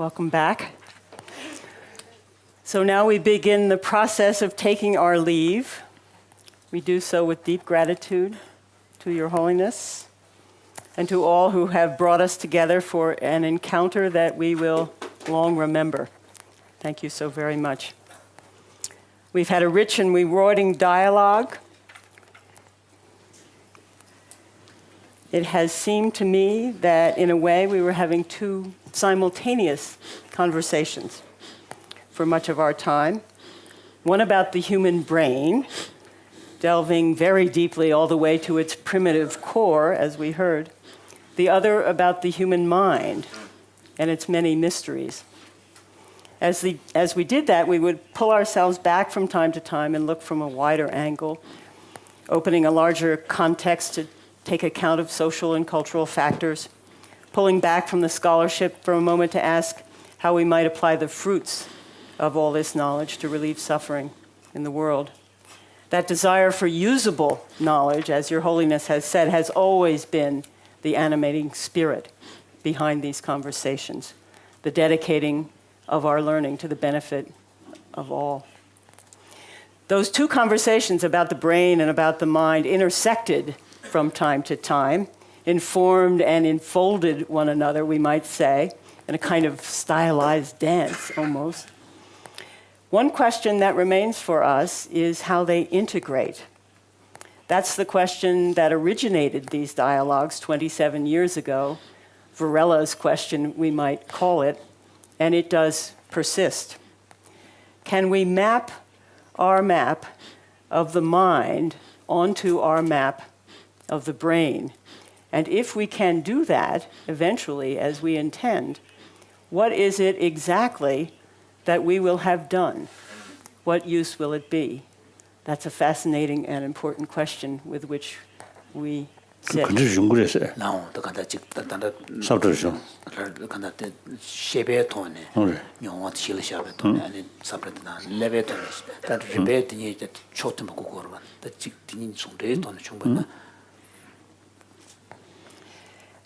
Welcome back. So now we begin the process of taking our leave. We do so with deep gratitude to Your Holiness and to all who have brought us together for an encounter that we will long remember. Thank you so very much. We've had a rich and rewarding dialogue. It has seemed to me that, in a way, we were having two simultaneous conversations for much of our time. One about the human brain, delving very deeply all the way to its primitive core, as we heard. The other about the human mind and its many mysteries. As we did that, we would pull ourselves back from time to time and look from a wider angle, opening a larger context to take account of social and cultural factors, pulling back from the scholarship for a moment to ask how we might apply the fruits of all this knowledge to relieve suffering in the world. That desire for usable knowledge, as Your Holiness has said, has always been the animating spirit behind these conversations, the dedicating of our learning to the benefit of all. Those two conversations about the brain and about the mind intersected from time to time, informed and enfolded one another, we might say, in a kind of stylized dance almost. One question that remains for us is how they integrate. That's the question that originated these dialogues 27 years ago, Varela's question, we might call it, and it does persist. Can we map our map of the mind onto our map of the brain? And if we can do that, eventually, as we intend, what is it exactly that we will have done? What use will it be? That's a fascinating and important question with which we sit.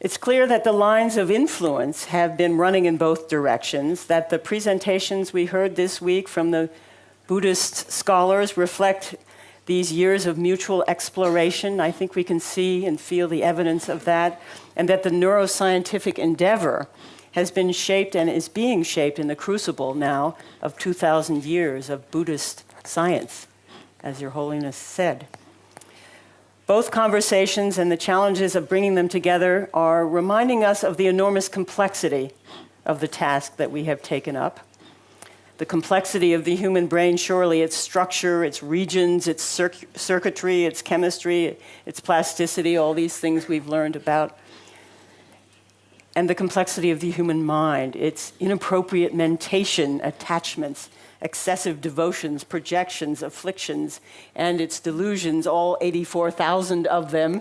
It's clear that the lines of influence have been running in both directions, that the presentations we heard this week from the Buddhist scholars reflect these years of mutual exploration. I think we can see and feel the evidence of that, and that the neuroscientific endeavor has been shaped and is being shaped in the crucible now of 2,000 years of Buddhist science, as Your Holiness said. Both conversations and the challenges of bringing them together are reminding us of the enormous complexity of the task that we have taken up. The complexity of the human brain, surely, its structure, its regions, its circuitry, its chemistry, its plasticity, all these things we've learned about. And the complexity of the human mind, its inappropriate mentation, attachments, excessive devotions, projections, afflictions, and its delusions, all 84,000 of them,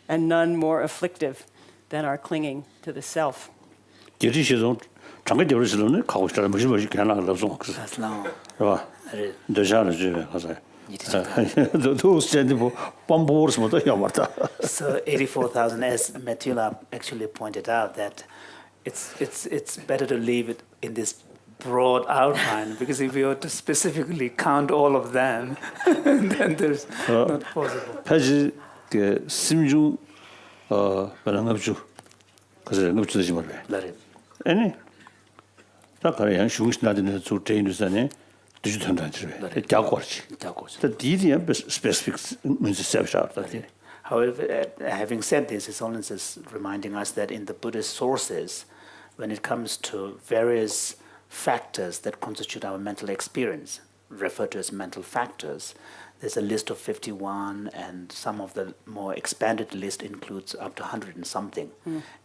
and none more afflictive than our clinging to the self. So 84,000, as Metula actually pointed out, that it's better to leave it in this broad outline, because if you were to specifically count all of them, then there's not possible. However, having said this, His Holiness is reminding us that in the Buddhist sources, when it comes to various factors that constitute our mental experience, referred to as mental factors, there's a list of 51, and some of the more expanded list includes up to 100 and something.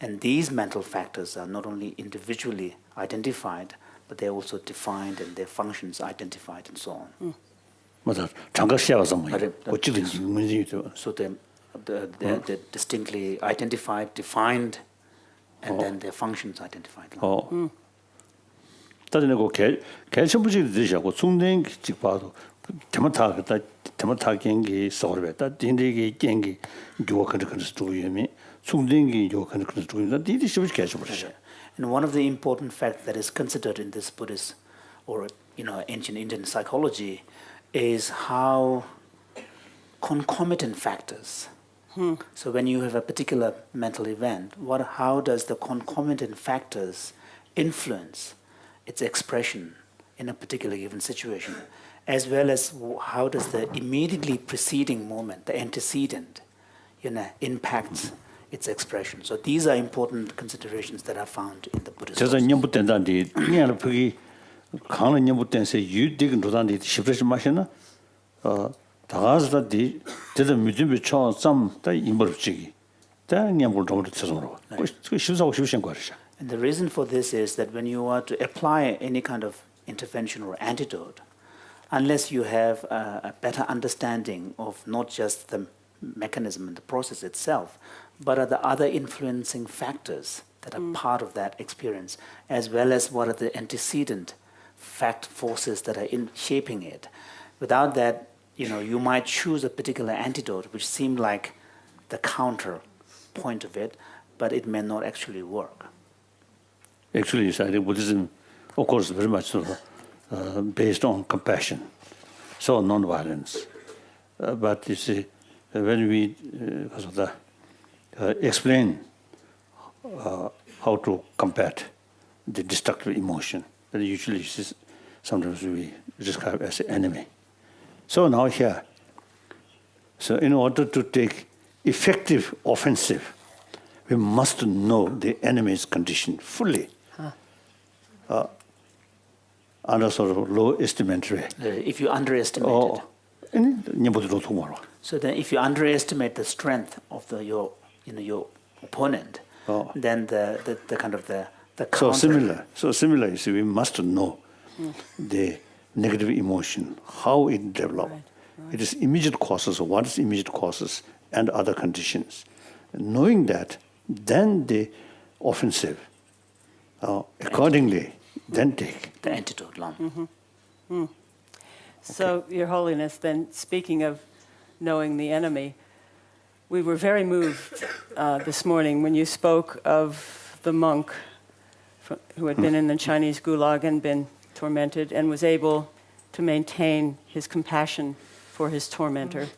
And these mental factors are not only individually identified, but they're also defined and their functions identified and so on. So they're distinctly identified, defined, and then their functions identified. And one of the important facts that is considered in this Buddhist or ancient Indian psychology is how concomitant factors. So when you have a particular mental event, how does the concomitant factors influence its expression in a particular given situation, as well as how does the immediately preceding moment, the antecedent, impacts its expression. So these are important considerations that are found in the Buddhist 제가 sources. 년부 된다는데 그냥 거기 강은 년부 된세 유득 노단데 십레시 마시나 다가서다디 제가 믿음이 처음다 임벌지기 다 년부 좀 쳐서로 그 실사고 실신 거리죠. And the reason for this is that when you are to apply any kind of intervention or antidote, unless you have a better understanding of not just the mechanism and the process itself, but are the other influencing factors that are part of that experience, as well as what are the antecedent forces that are in shaping it. Without that, you might choose a particular antidote which seemed like the counter point of it, but it may not actually work. Actually, I think Buddhism, of course, very much so, based on compassion, so non-violence. But you see, when we explain how to combat the destructive emotion, that usually sometimes we describe as an enemy. So now here, so in order to take effective offensive, we must know the enemy's condition fully. Under sort of low estimatory. If you underestimate it. So then if you underestimate the strength of your opponent, then the kind of the counter. So similar, you see, we must know the negative emotion, how it develops. Right. It is immediate causes, what is immediate causes, and other conditions. Knowing that, then the offensive, accordingly, then take. The antidote. So, Your Holiness, then, speaking of knowing the enemy, we were very moved this morning when you spoke of the monk who had been in the Chinese gulag and been tormented and was able to maintain his compassion for his tormentor.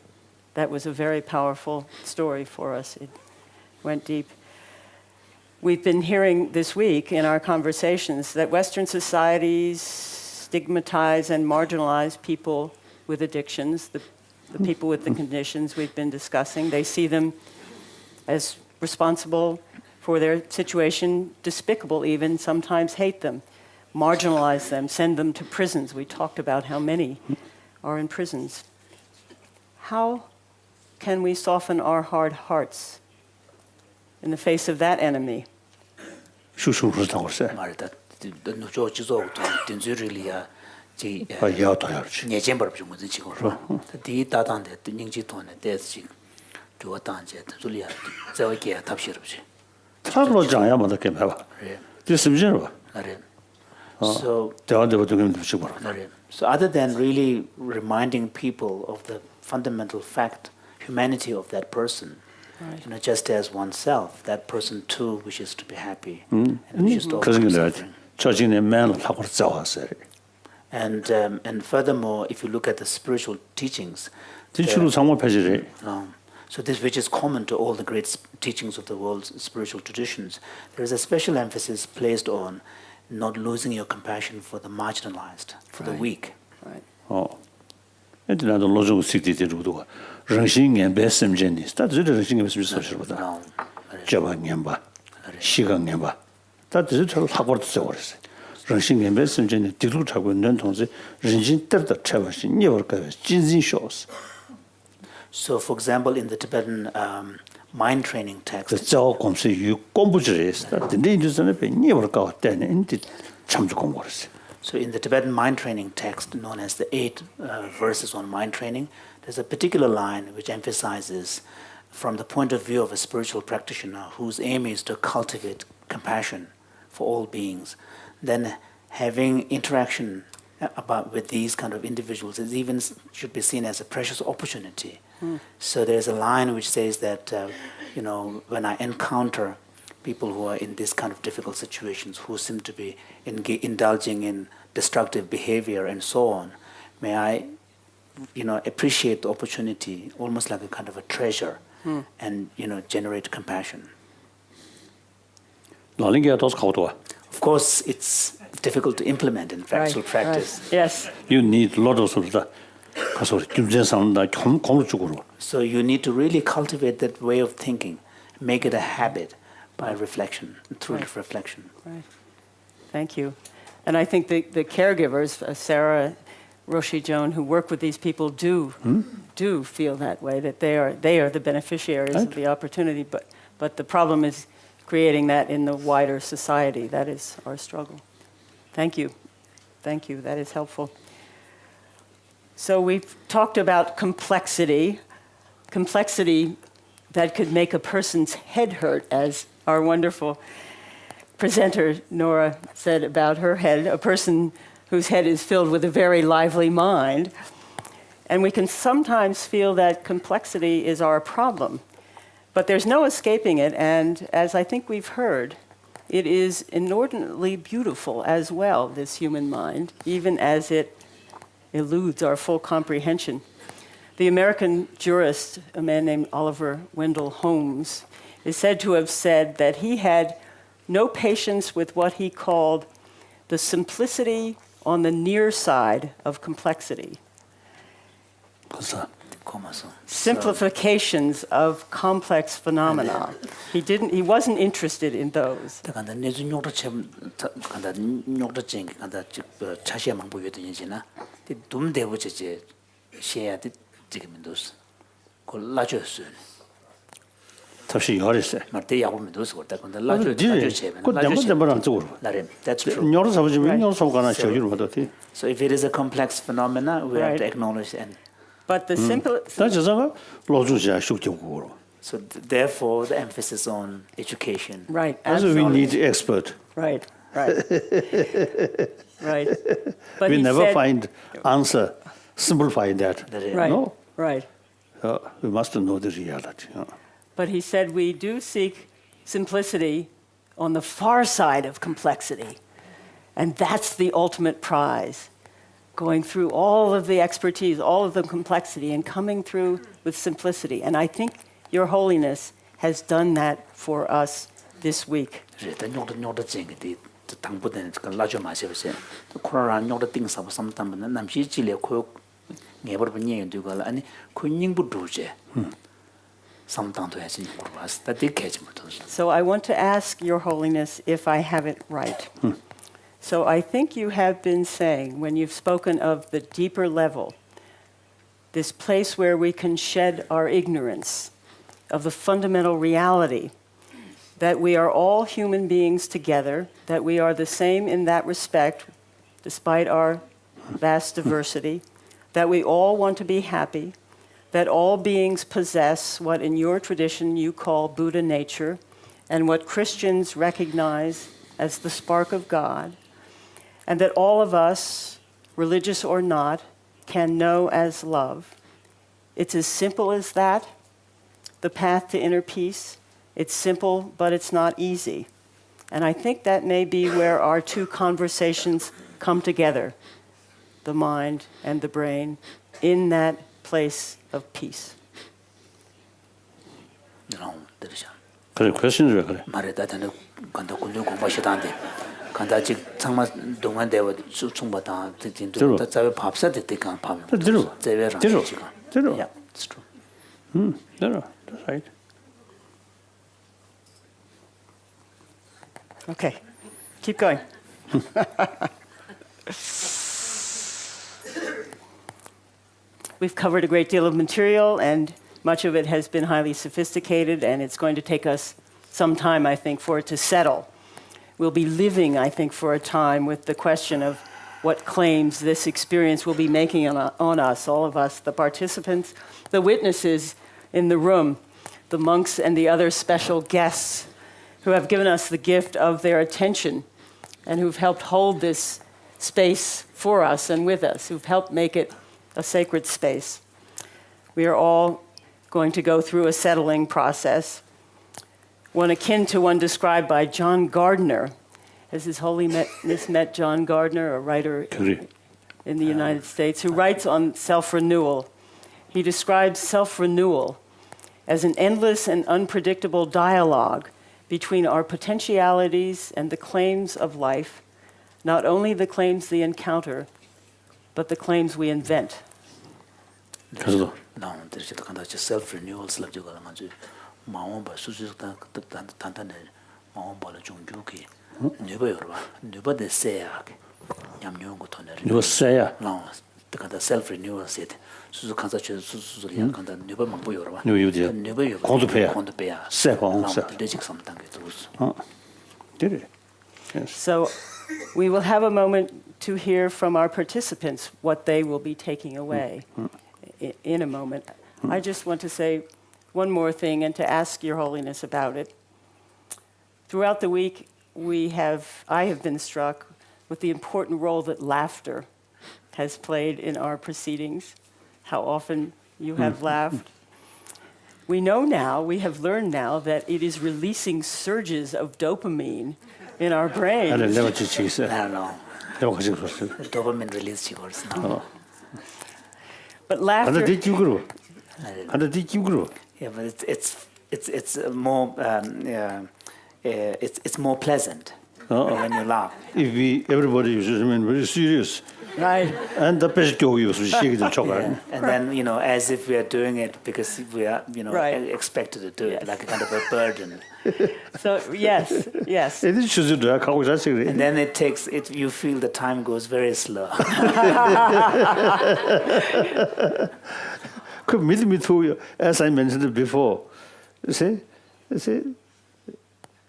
That was a very powerful story for us. It went deep. We've been hearing this week in our conversations that Western societies stigmatize and marginalize people with addictions, the people with the conditions we've been discussing. They see them as responsible for their situation, despicable even, sometimes hate them, marginalize them, send them to prisons. We talked about how many are in prisons. How can we soften our hard hearts in the face of that enemy? So other than really reminding people of the fundamental fact, humanity of that person, right. Just as oneself, that person too wishes to be happy and wishes to overcome suffering. And furthermore, if you look at the spiritual teachings, so this which is common to all the great teachings of the world's spiritual traditions, there is a special emphasis placed on not losing your compassion for the marginalized, for the weak. Right. So, for example, in the Tibetan mind training text, so in the Tibetan mind training text, known as the 8 verses on mind training, there's a particular line which emphasizes, from the point of view of a spiritual practitioner whose aim is to cultivate compassion for all beings, then having interaction with these kind of individuals is even should be seen as a precious opportunity. So there's a line which says that, when I encounter people who are in this kind of difficult situations, who seem to be indulging in destructive behavior and so on, may I, appreciate the opportunity almost like a kind of a treasure and, generate compassion. Of course, it's difficult to implement in actual practice. Right. Yes. You need a lot of So you need to really cultivate that way of thinking, make it a habit by reflection, through reflection. Right. Thank you. And I think the caregivers, Sarah, Roshi Joan, who work with these people do feel that way, that they are the beneficiaries of the opportunity. But the problem is creating that in the wider society. That is our struggle. Thank you. Thank you. That is helpful. So we've talked about complexity that could make a person's head hurt, as our wonderful presenter Nora said about her head, a person whose head is filled with a very lively mind. And we can sometimes feel that complexity is our problem. But there's no escaping it, and as I think we've heard, it is inordinately beautiful as well, this human mind, even as it eludes our full comprehension. The American jurist, a man named Oliver Wendell Holmes, is said to have said that he had no patience with what he called the simplicity on the near side of complexity. Simplifications of complex phenomena. He wasn't interested in those. That's true. So if it is a complex phenomena, we have to acknowledge and. But the simple. So therefore, the emphasis on education. Right. Also, we need expert. Right. Right. But we never find answer simplifying that. Right. No. Right. We must know the reality. But he said we do seek simplicity on the far side of complexity. And that's the ultimate prize. Going through all of the expertise, all of the complexity, and coming through with simplicity. And I think Your Holiness has done that for us this week. So I want to ask Your Holiness if I have it right. So I think you have been saying, when you've spoken of the deeper level, this place where we can shed our ignorance of the fundamental reality, that we are all human beings together, that we are the same in that respect, despite our vast diversity, that we all want to be happy, that all beings possess what in your tradition you call Buddha nature, and what Christians recognize as the spark of God, and that all of us, religious or not, can know as love. It's as simple as that, the path to inner peace. It's simple, but it's not easy. And I think that may be where our two conversations come together, the mind and the brain, in that place of peace. 그래, questions 왜 그래? Yeah, it's true. That's right. Okay, keep going. We've covered a great deal of material, and much of it has been highly sophisticated, and it's going to take us some time, I think, for it to settle. We'll be living, I think, for a time with the question of what claims this experience will be making on us, all of us, the participants, the witnesses in the room, the monks and the other special guests who have given us the gift of their attention and who've helped hold this space for us and with us, who've helped make it a sacred space. We are all going to go through a settling process. one akin to one described by John Gardner. Has His Holiness met John Gardner, a writer 그래. in the United States, who writes on self-renewal? He describes self-renewal as an endless and unpredictable dialogue between our potentialities and the claims of life, not only the claims we encounter, but the claims we invent. 그래서 나 들으실 때 간다 self renewal 슬랍지 가는 거지. 마음 봐 수수다 단단해. 마음 봐라 중주기. 네버 여러 봐. 네버 데세야. 냠뇽 거 터네. 누가 써야 나 간다 self renewal 세트. 수수 간다 수수리야 간다 네버 망보 여러 봐. 누구지? 네버 여러. 공도패야. 공도패야. 세방 세. 레직 삼단계 들었어. 그래. So we will have a moment to hear from our participants what they will be taking away in a moment. I just want to say one more thing and to ask Your Holiness about it. Throughout the week, I have been struck with the important role that laughter has played in our proceedings, how often you have laughed. We have learned now that it is releasing surges of dopamine in our brains. 아니 내가 지치겠어. 나 내가 가지고 왔어. 도파민 릴리즈 지거스 나. But laughter, 하나 뒤집고 그러. 하나 뒤집고 그러. Yeah, but it's more it's more pleasant when you laugh. If everybody is very serious, right? and the best joke you see the chocolate. And then as if we are doing it because we are Right. expected to do it like a kind of a burden. So yes. 애들이 주저도 하고 자식 그래. And then you feel the time goes very slow. 그 믿음이 as I mentioned before, you see,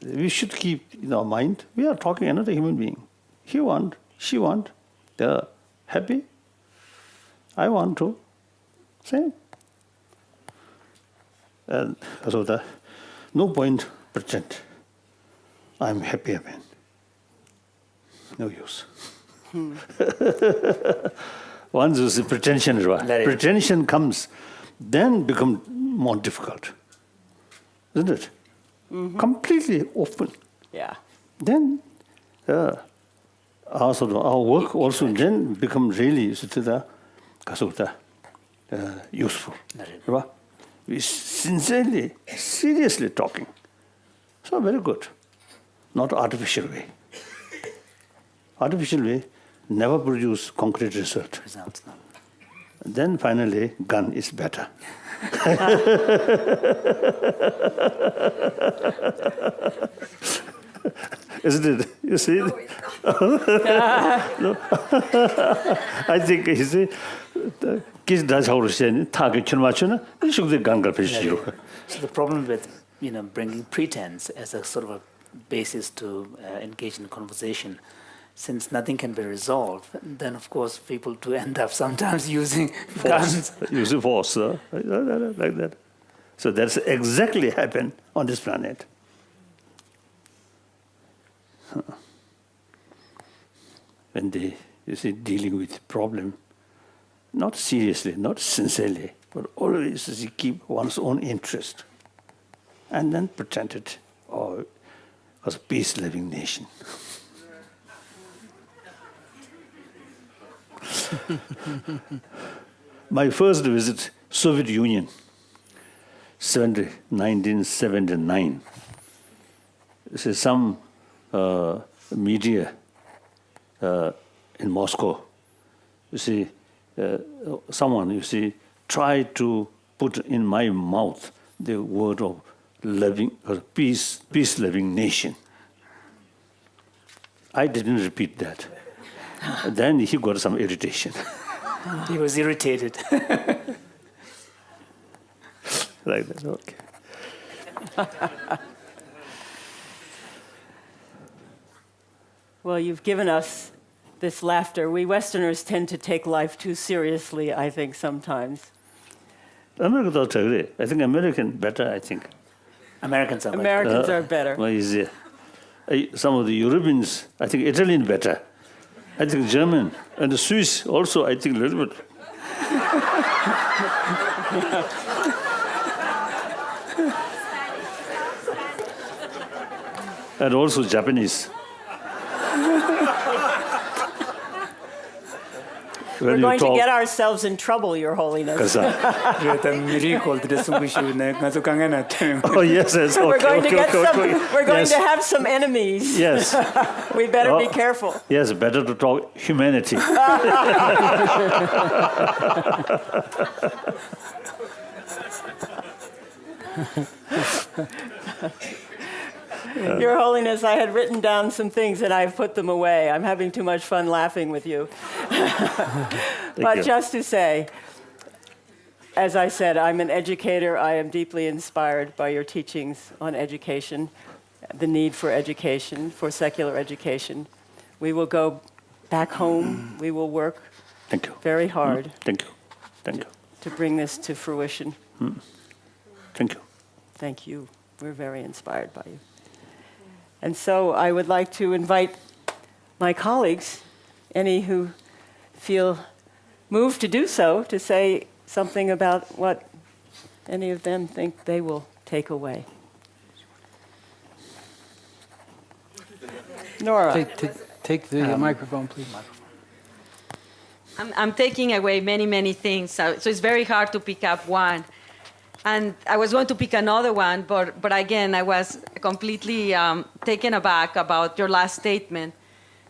we should keep in our mind, we are talking another human being. He want, she want, they're happy. I want to. Same. And so no point pretend. I'm happy, man. No use. Once you see pretension, pretension comes, then become more difficult. Isn't it? Mm-hmm. Completely open. Yeah. Then also our work also then become really useful. Right? We sincerely, seriously talking. So very good. Not artificial way. Artificial way never produce concrete result. Results. No. Then finally, gun is better. Isn't it? You see? No. I think you see, kids does how to say target chunmachuna. You should the gun So the problem with bringing pretense as a sort of a basis to engage in conversation, since nothing can be resolved, then of course people do end up sometimes using guns. Using force, like that. So that's exactly happened on this planet. When they, dealing with problem, not seriously, not sincerely, but always keep one's own interest, and then pretend it, as a peace-loving nation. My first visit Soviet Union, 1979. Some media in Moscow, someone, tried to put in my mouth the word of loving or peace-loving nation. I didn't repeat that. Then he got some irritation. He was irritated. Like that, okay. Well, you've given us this laughter. We Westerners tend to take life too seriously, I think, sometimes. America don't agree. I think American better, I think. Americans are Americans are better. Well, some of the Europeans, I think Italian better. I think German and the Swiss also, I think a little bit. and also Japanese. We're going to get ourselves in trouble, Your Holiness. Oh, yes, yes. We're going to okay, get okay, some. okay. We're going Yes. to have some enemies. Yes. We better be Oh. careful. Yes, better to talk humanity. Your Holiness, I had written down some things and I've put them away. I'm having too much fun laughing with you. But you. just to say, as I said, I'm an educator. I am deeply inspired by your teachings on education, the need for education, for secular education. We will go back home. We will work Thank you. very hard Thank you. Thank you. to bring this to fruition. Thank you. Thank you. We're very inspired by you. And so I would like to invite my colleagues, any who feel moved to do so, to say something about what any of them think they will take away. Nora. Take the microphone, please. I'm taking away many, many things, so it's very hard to pick up one. And I was going to pick another one, but again, I was completely taken aback about your last statement,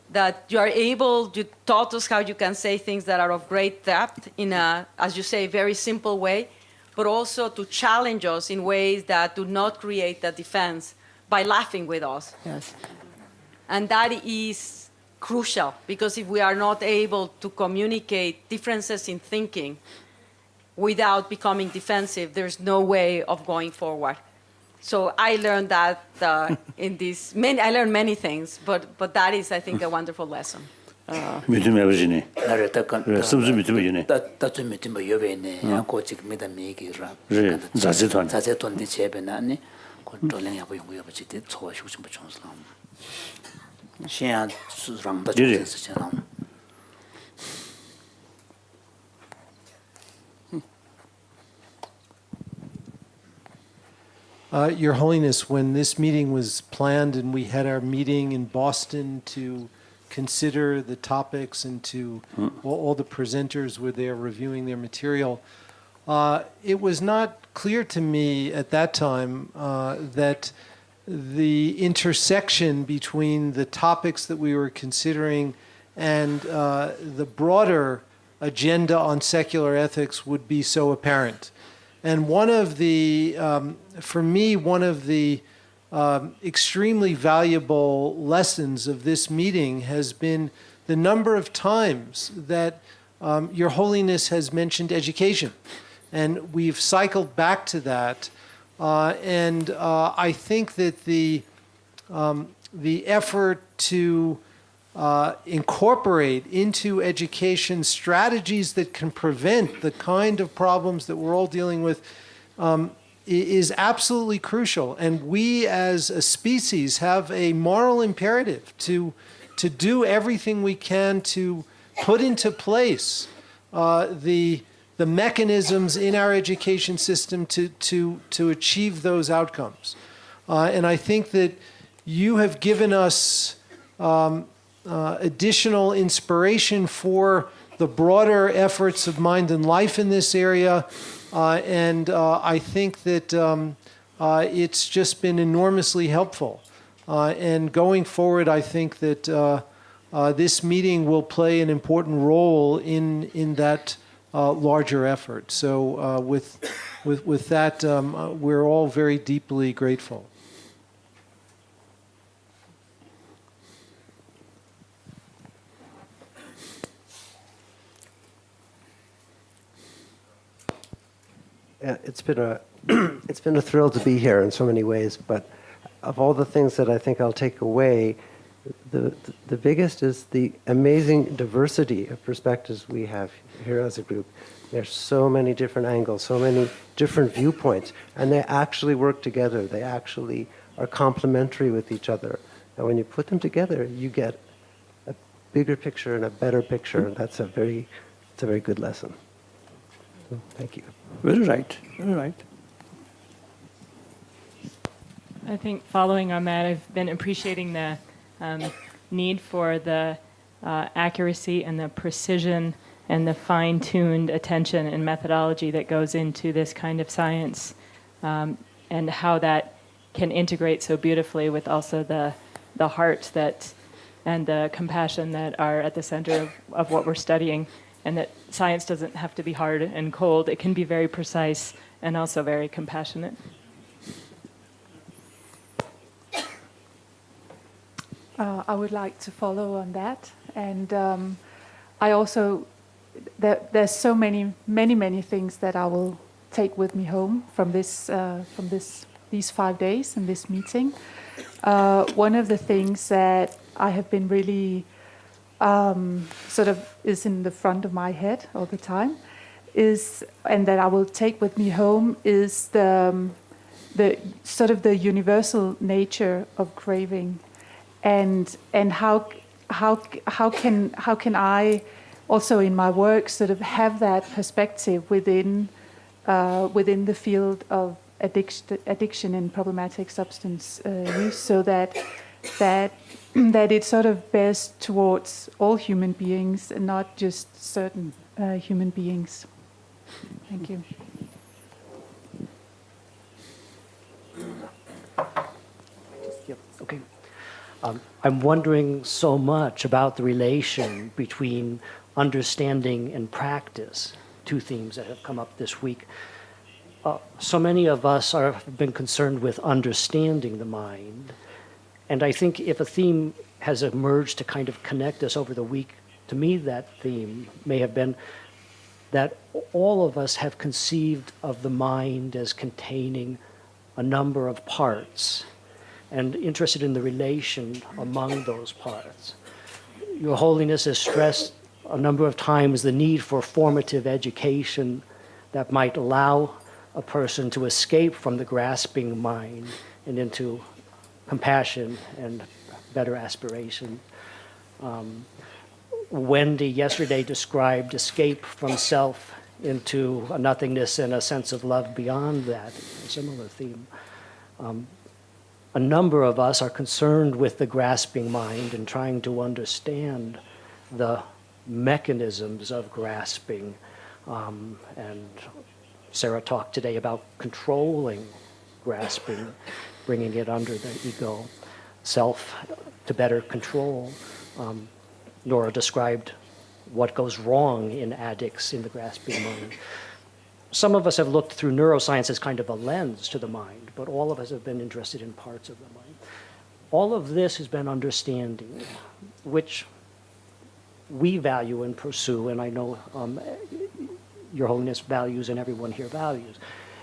that you taught us how you can say things that are of great depth in a, as you say, very simple way, but also to challenge us in ways that do not create a defense by laughing with us. Yes. And that is crucial, because if we are not able to communicate differences in thinking without becoming defensive, there's no way of going forward. So I learned that in this. I learned many things, but that is, I think, a wonderful lesson. 믿음의 아버지네. 나를 딱 그래, 섬수 믿음의 유네. 따뜻 믿음 여배네. 야고 지금 믿음 얘기라. 그래, 자세도 안. 자세돈데 제배나니 컨트롤링 야고 연구 여버지 때 초와시고 좀 좋은슬람. 시야 수랑다 좋겠으잖아. Your Holiness, when this meeting was planned and we had our meeting in Boston to consider the topics and to all the presenters were there reviewing their material, it was not clear to me at that time that the intersection between the topics that we were considering and the broader agenda on secular ethics would be so apparent. And one of the, for me, one of the extremely valuable lessons of this meeting has been the number of times that Your Holiness has mentioned education. And we've cycled back to that. And I think that the effort to incorporate into education strategies that can prevent the kind of problems that we're all dealing with is absolutely crucial. And we as a species have a moral imperative to do everything we can to put into place the mechanisms in our education system to achieve those outcomes. And I think that you have given us additional inspiration for the broader efforts of Mind and Life in this area. And I think that it's just been enormously helpful. And going forward, I think that this meeting will play an important role in that larger effort. So with that, we're all very deeply grateful. It's been a thrill to be here in so many ways, but of all the things that I think I'll take away, the biggest is the amazing diversity of perspectives we have here as a group. There's so many different angles, so many different viewpoints, and they actually work together. They actually are complementary with each other. And when you put them together, you get a bigger picture and a better picture, and it's a very good lesson. So, thank you. Very right. Very right. I think following on that, I've been appreciating the need for the accuracy and the precision and the fine-tuned attention and methodology that goes into this kind of science, and how that can integrate so beautifully with also the heart that and the compassion that are at the center of what we're studying, and that science doesn't have to be hard and cold. It can be very precise and also very compassionate. I would like to follow on that, and I also there's so many things that I will take with me home from these 5 days and this meeting. One of the things that I have been really sort of is in the front of my head all the time is, and that I will take with me home, is the sort of the universal nature of craving. And how can I also in my work sort of have that perspective within the field of addiction and problematic substance use, so that it sort of bears towards all human beings and not just certain human beings. Thank you. Yep. Okay. I'm wondering so much about the relation between understanding and practice, two themes that have come up this week. So many of us have been concerned with understanding the mind, and I think if a theme has emerged to kind of connect us over the week, to me that theme may have been that all of us have conceived of the mind as containing a number of parts, and interested in the relation among those parts. Your Holiness has stressed a number of times the need for formative education that might allow a person to escape from the grasping mind and into compassion and better aspiration. Wendy yesterday described escape from self into a nothingness and a sense of love beyond that, a similar theme. A number of us are concerned with the grasping mind and trying to understand the mechanisms of grasping. And Sarah talked today about controlling grasping, bringing it under the ego self to better control. Nora described what goes wrong in addicts in the grasping mind. Some of us have looked through neuroscience as kind of a lens to the mind, but all of us have been interested in parts of the mind. All of this has been understanding, which we value and pursue, and I know Your Holiness values and everyone here values.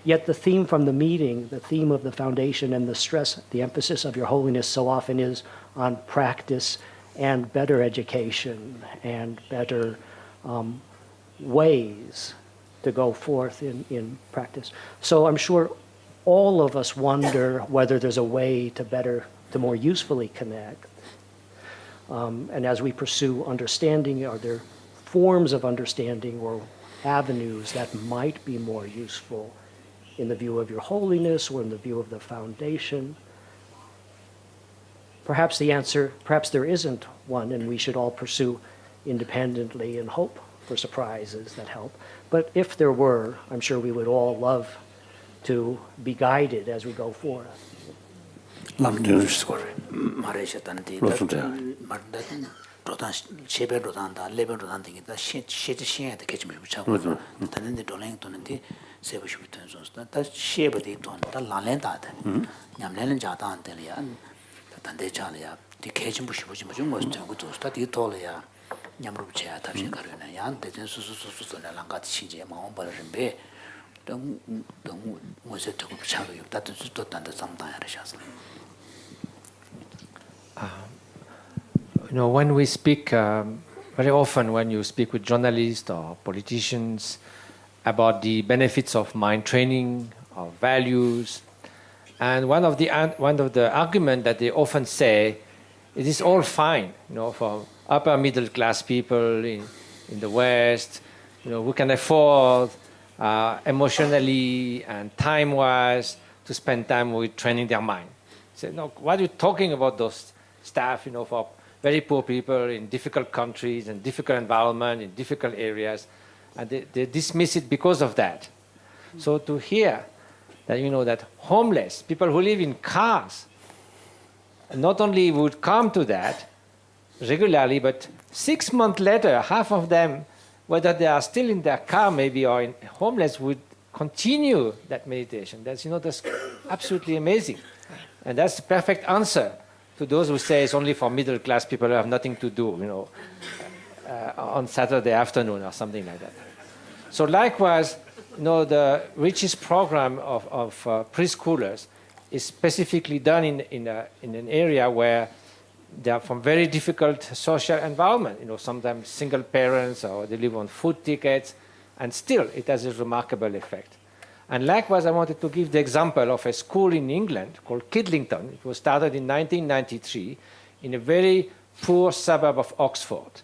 Yet the theme from the meeting, the theme of the foundation and the stress, the emphasis of Your Holiness so often is on practice and better education and better ways to go forth in practice. So I'm sure all of us wonder whether there's a way to more usefully connect. And as we pursue understanding, are there forms of understanding or avenues that might be more useful in the view of Your Holiness or in the view of the foundation? Perhaps the answer, perhaps there isn't one, and we should all pursue independently and hope for surprises that help. But if there were, I'm sure we would all love to be guided as we go forth. When we speak, very often when you speak with journalists or politicians about the benefits of mind training, of values, and one of the arguments that they often say, it is all fine, for upper middle class people in the West, who can afford emotionally and time-wise to spend time with training their mind. Say, no, what are you talking about those staff, for very poor people in difficult countries and difficult environment, in difficult areas, and they dismiss it because of that. So to hear that, that homeless, people who live in cars, not only would come to that regularly, but 6 months later, half of them, whether they are still in their car maybe or in homeless, would continue that meditation. That's absolutely amazing. And that's the perfect answer to those who say it's only for middle class people who have nothing to do, on Saturday afternoon or something like that. So likewise, the richest program of preschoolers is specifically done in an area where they are from very difficult social environment. Sometimes single parents or they live on food tickets, and still it has a remarkable effect. And likewise, I wanted to give the example of a school in England called Kidlington. It was started in 1993 in a very poor suburb of Oxford.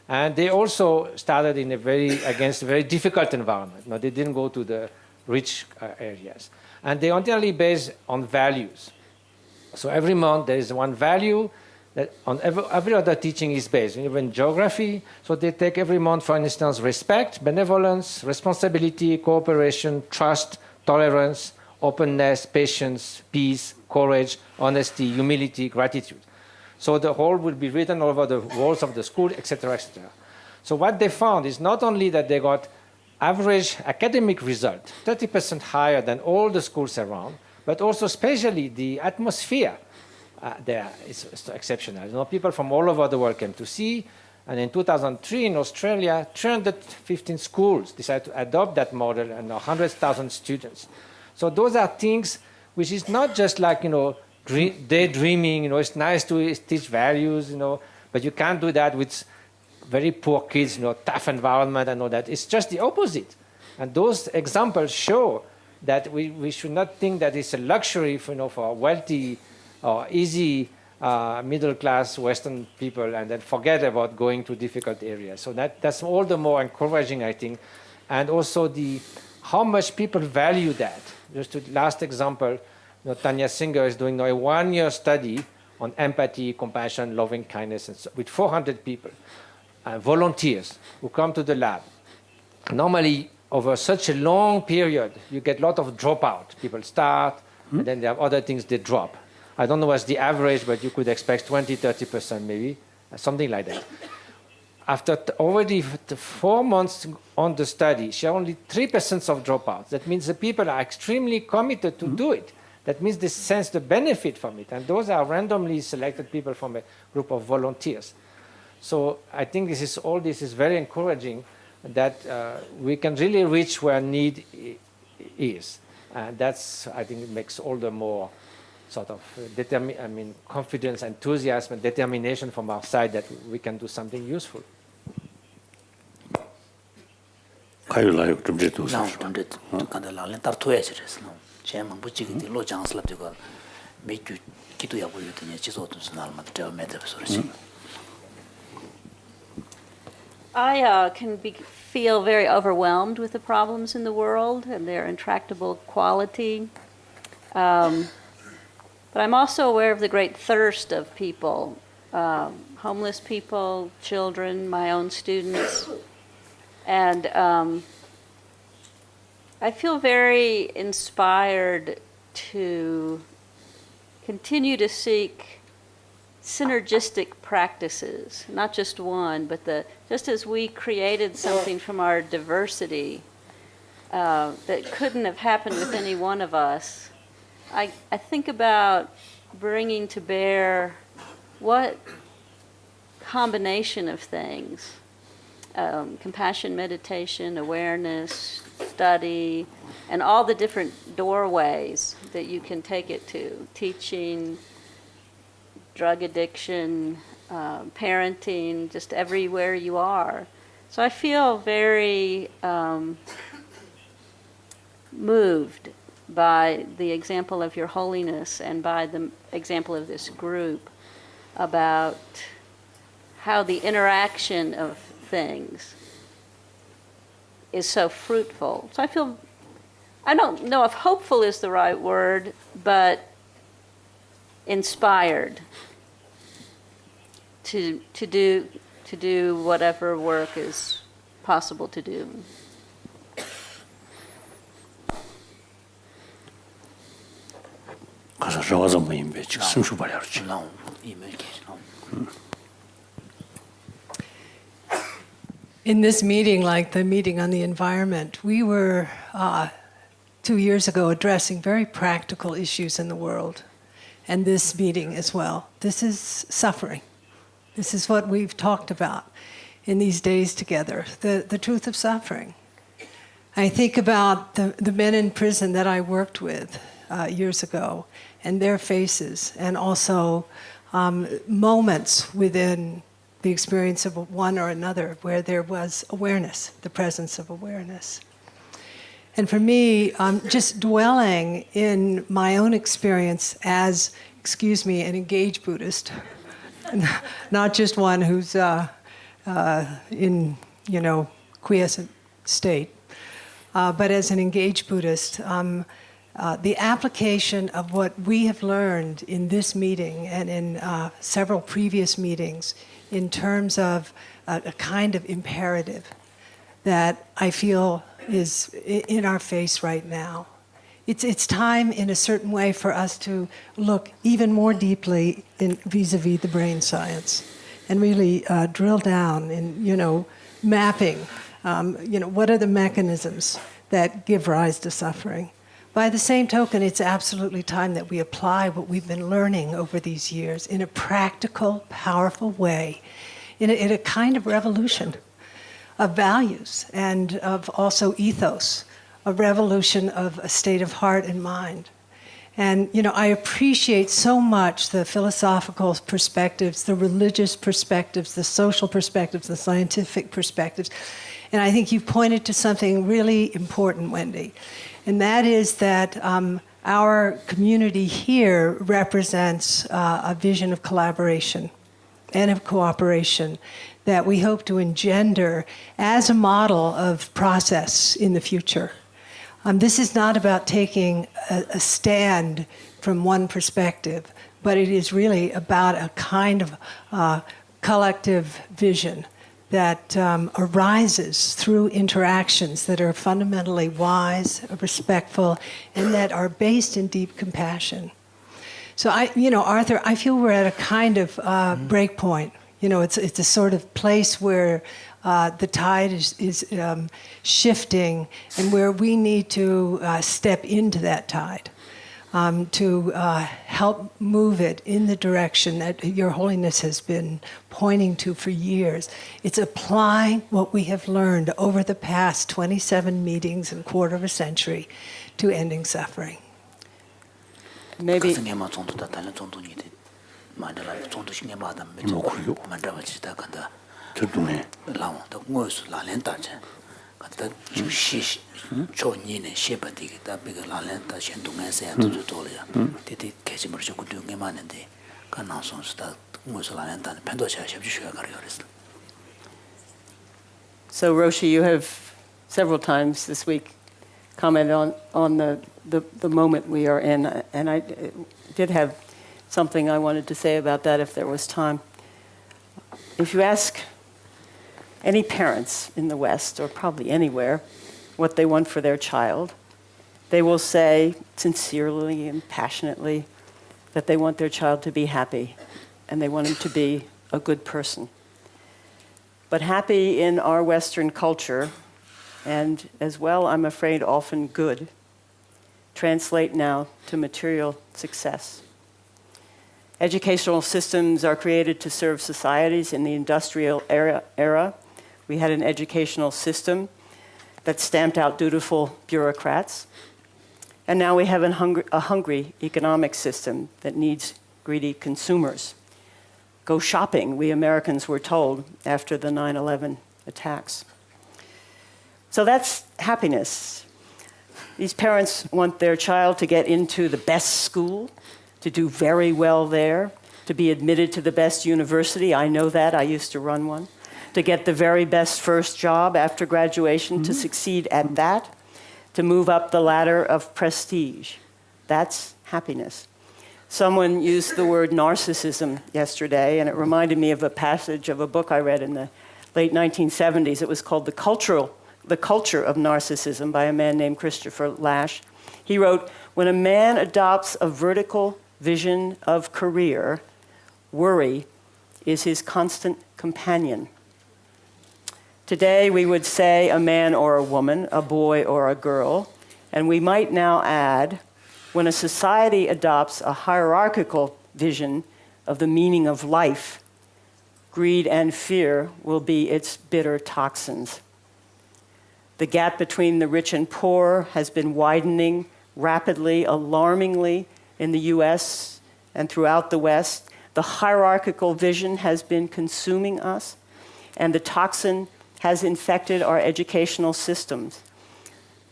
And they also started against a very difficult environment. They didn't go to the rich areas. And they are entirely based on values. So every month there is one value that on every other teaching is based. Even geography, so they take every month, for instance, respect, benevolence, responsibility, cooperation, trust, tolerance, openness, patience, peace, courage, honesty, humility, gratitude. So the whole will be written all over the walls of the school, etc., etc. So what they found is not only that they got average academic result, 30% higher than all the schools around, but also especially the atmosphere there is exceptional. People from all over the world came to see, and in 2003 in Australia, 315 schools decided to adopt that model, and 100,000 students. So those are things which is not just like, daydreaming, it's nice to teach values, but you can't do that with very poor kids, tough environment and all that. It's just the opposite. And those examples show that we should not think that it's a luxury for wealthy or easy middle-class Western people, and then forget about going to difficult areas. So that's all the more encouraging, I think. And also how much people value that. Just last example, Tanya Singer is doing a 1-year study on empathy, compassion, loving kindness, and with 400 people, volunteers who come to the lab. Normally, over such a long period, you get a lot of dropout. People start, and then they have other things they drop. I don't know what's the average, but you could expect 20, 30% maybe, something like that. After already 4 months on the study, she had only 3% of dropouts. That means the people are extremely committed to do it. That means they sense the benefit from it. And those are randomly selected people from a group of volunteers. So I think all this is very encouraging, that we can really reach where need is. And that's, I think, it makes all the more sort of confidence, enthusiasm, and determination from our side that we can do something useful. I feel very overwhelmed with the problems in the world and their intractable quality. But I'm also aware of the great thirst of people, homeless people, children, my own students. And I feel very inspired to continue to seek synergistic practices, not just one, but just as we created something from our diversity that couldn't have happened with any one of us, I think about bringing to bear what combination of things, compassion, meditation, awareness, study, and all the different doorways that you can take it to, teaching, drug addiction, parenting, just everywhere you are. So I feel very moved by the example of Your Holiness and by the example of this group about how the interaction of things is so fruitful. So I don't know if hopeful is the right word, but inspired to do whatever work is possible to do. 가서 저와서 모임에 지금 숨쉬어버려 그렇지. In this meeting, like the meeting on the environment, we were 2 years ago addressing very practical issues in the world, and this meeting as well. This is suffering. This is what we've talked about in these days together, the truth of suffering. I think about the men in prison that I worked with years ago and their faces, and also moments within the experience of one or another where there was awareness, the presence of awareness. And for me, just dwelling in my own experience as, an engaged Buddhist, not just one who's in, quiescent state, but as an engaged Buddhist, the application of what we have learned in this meeting and in several previous meetings in terms of a kind of imperative that I feel is in our face right now. It's time in a certain way for us to look even more deeply in vis-a-vis the brain science and really drill down in, mapping, what are the mechanisms that give rise to suffering. By the same token, it's absolutely time that we apply what we've been learning over these years in a practical, powerful way, in a kind of revolution of values and of also ethos, a revolution of a state of heart and mind. And, I appreciate so much the philosophical perspectives, the religious perspectives, the social perspectives, the scientific perspectives. And I think you've pointed to something really important, Wendy. And that is that our community here represents a vision of collaboration and of cooperation that we hope to engender as a model of process in the future. This is not about taking a stand from one perspective, but it is really about a kind of collective vision that arises through interactions that are fundamentally wise, respectful, and that are based in deep compassion. So Arthur, I feel we're at a kind of break point. It's a sort of place where the tide is shifting, and where we need to step into that tide to help move it in the direction that Your Holiness has been pointing to for years. It's applying what we have learned over the past 27 meetings and quarter of a century to ending suffering. Maybe. 결동해. So Roshi, you have several times this week commented on the moment we are in, and I did have something I wanted to say about that if there was time. If you ask any parents in the West, or probably anywhere, what they want for their child, they will say sincerely and passionately that they want their child to be happy and they want him to be a good person. But happy in our Western culture, and as well, I'm afraid, often good, translate now to material success. Educational systems are created to serve societies. In the industrial era, we had an educational system that stamped out dutiful bureaucrats. And now we have a hungry economic system that needs greedy consumers. Go shopping, we Americans were told after the 9/11 attacks. So that's happiness. These parents want their child to get into the best school, to do very well there, to be admitted to the best university. I know that, I used to run one. To get the very best first job after graduation, to succeed at that, to move up the ladder of prestige. That's happiness. Someone used the word narcissism yesterday, and it reminded me of a passage of a book I read in the late 1970s. It was called The Culture of Narcissism by a man named Christopher Lasch. He wrote, "When a man adopts a vertical vision of career, worry is his constant companion." Today, we would say a man or a woman, a boy or a girl, and we might now add, when a society adopts a hierarchical vision of the meaning of life, greed and fear will be its bitter toxins. The gap between the rich and poor has been widening rapidly, alarmingly in the US and throughout the West. The hierarchical vision has been consuming us, and the toxin has infected our educational systems.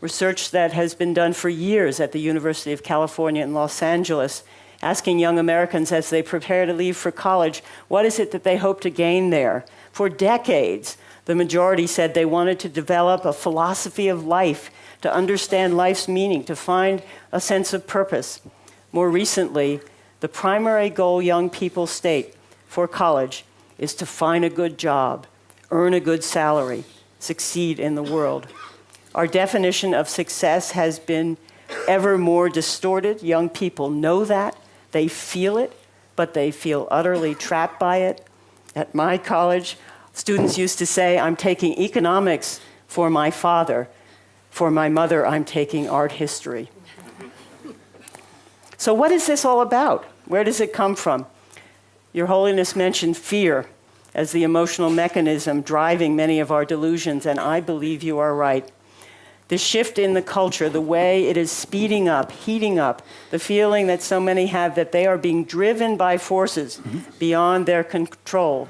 Research that has been done for years at the University of California in Los Angeles, asking young Americans as they prepare to leave for college, what is it that they hope to gain there? For decades, the majority said they wanted to develop a philosophy of life, to understand life's meaning, to find a sense of purpose. More recently, the primary goal young people state for college is to find a good job, earn a good salary, succeed in the world. Our definition of success has been ever more distorted. Young people know that. They feel it, but they feel utterly trapped by it. At my college, students used to say, "I'm taking economics for my father. For my mother, I'm taking art history." So what is this all about? Where does it come from? Your Holiness mentioned fear as the emotional mechanism driving many of our delusions, and I believe you are right. The shift in the culture, the way it is speeding up, heating up, the feeling that so many have that they are being driven by forces beyond their control.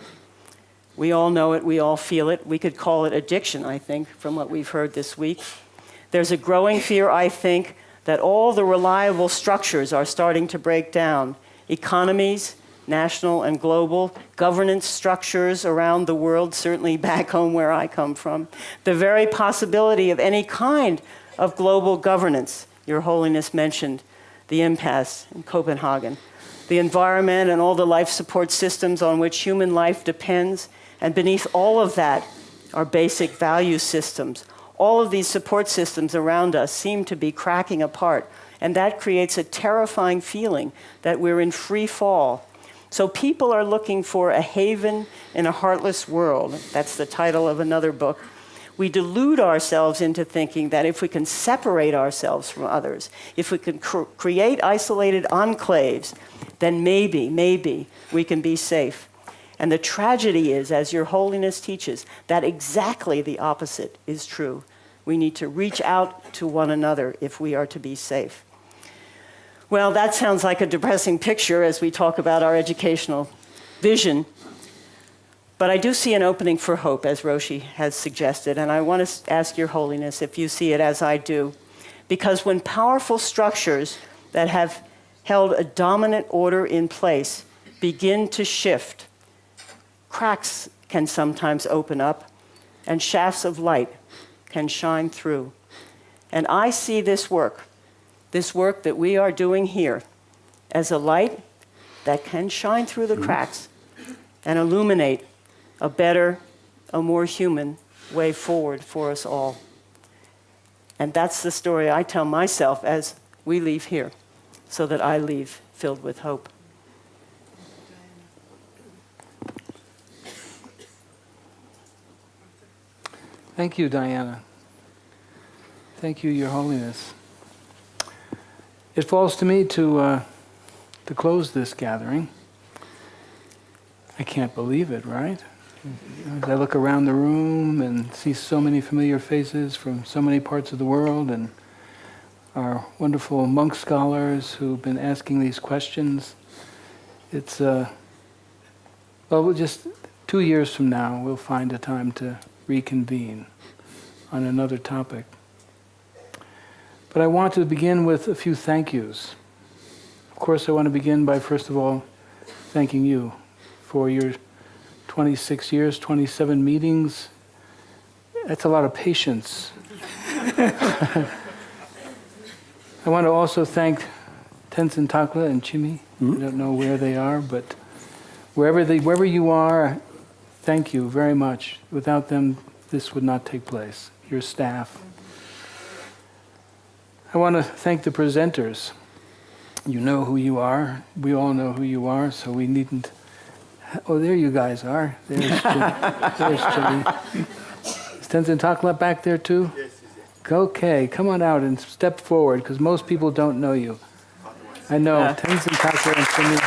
We all know it, we all feel it. We could call it addiction, I think, from what we've heard this week. There's a growing fear, I think, that all the reliable structures are starting to break down. Economies, national and global, governance structures around the world, certainly back home where I come from. The very possibility of any kind of global governance. Your Holiness mentioned the impasse in Copenhagen. The environment and all the life support systems on which human life depends, and beneath all of that are basic value systems. All of these support systems around us seem to be cracking apart, and that creates a terrifying feeling that we're in free fall. So people are looking for a haven in a heartless world. That's the title of another book. We delude ourselves into thinking that if we can separate ourselves from others, if we can create isolated enclaves, then maybe we can be safe. And the tragedy is, as Your Holiness teaches, that exactly the opposite is true. We need to reach out to one another if we are to be safe. Well, that sounds like a depressing picture as we talk about our educational vision. But I do see an opening for hope, as Roshi has suggested, and I want to ask Your Holiness if you see it as I do. Because when powerful structures that have held a dominant order in place begin to shift, cracks can sometimes open up, and shafts of light can shine through. And I see this work that we are doing here, as a light that can shine through the cracks and illuminate a better, a more human way forward for us all. And that's the story I tell myself as we leave here, so that I leave filled with hope. Thank you, Diana. Thank you, Your Holiness. It falls to me to close this gathering. I can't believe it, right? As I look around the room and see so many familiar faces from so many parts of the world, and our wonderful monk scholars who've been asking these questions, it's, we'll just 2 years from now, we'll find a time to reconvene on another topic. But I want to begin with a few thank yous. Of course, I want to begin by, first of all, thanking you for your 26 years, 27 meetings. That's a lot of patience. I want to also thank Tenzin Takla and Chimi. I don't know where they are, but wherever you are, thank you very much. Without them, this would not take place. Your staff. I want to thank the presenters. You know who you are. We all know who you are, so we needn't. Oh, there you guys are. There's Chimi. Is Tenzin Takla back there too? Yes. Okay, come on out and step forward, because most people don't know you. I know, Tenzin Takla and Chimi.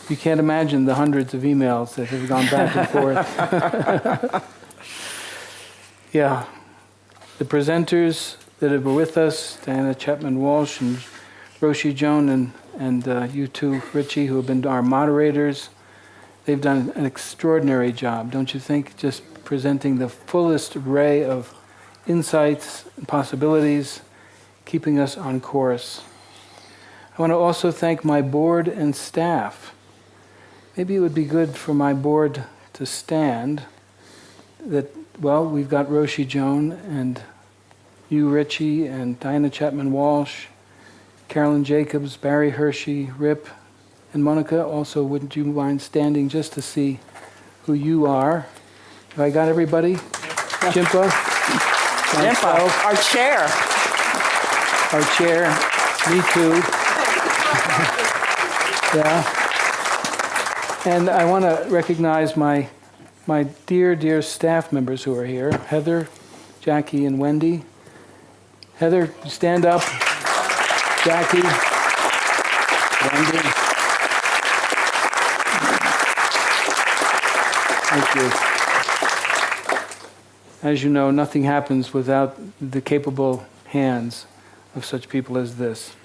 You can't imagine the hundreds of emails that have gone back and forth. Yeah. The presenters that have been with us, Diana Chapman-Walsh and Roshi Joan and you two, Richie, who have been our moderators, they've done an extraordinary job, don't you think? Just presenting the fullest array of insights and possibilities, keeping us on course. I want to also thank my board and staff. Maybe it would be good for my board to stand. We've got Roshi Joan and you, Richie, and Diana Chapman-Walsh, Carolyn Jacobs, Barry Hershey, Rip, and Monica. Also, wouldn't you mind standing just to see who you are? Have I got everybody? Jimpa? Jimpa, our chair. Our chair. Me too. Yeah. And I want to recognize my dear, dear staff members who are here. Heather, Jackie, and Wendy. Heather, stand up. Jackie, Wendy. Thank you. As you know, nothing happens without the capable hands of such people as this.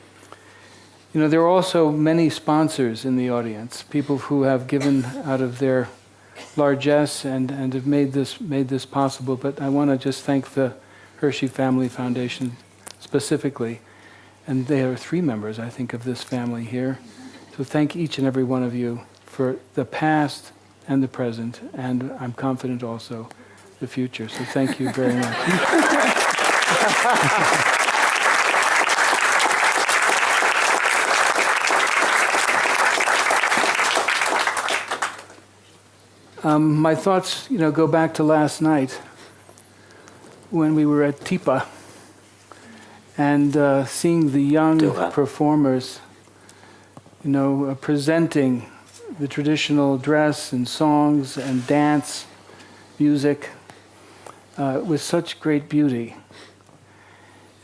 You know, there are also many sponsors in the audience, people who have given out of their largesse and have made this possible. But I want to just thank the Hershey Family Foundation specifically. And they are 3 members, I think, of this family here. So thank each and every one of you for the past and the present, and I'm confident also the future. So thank you very much. My thoughts, go back to last night when we were at Tipa and seeing the young performers, presenting the traditional dress and songs and dance, music with such great beauty.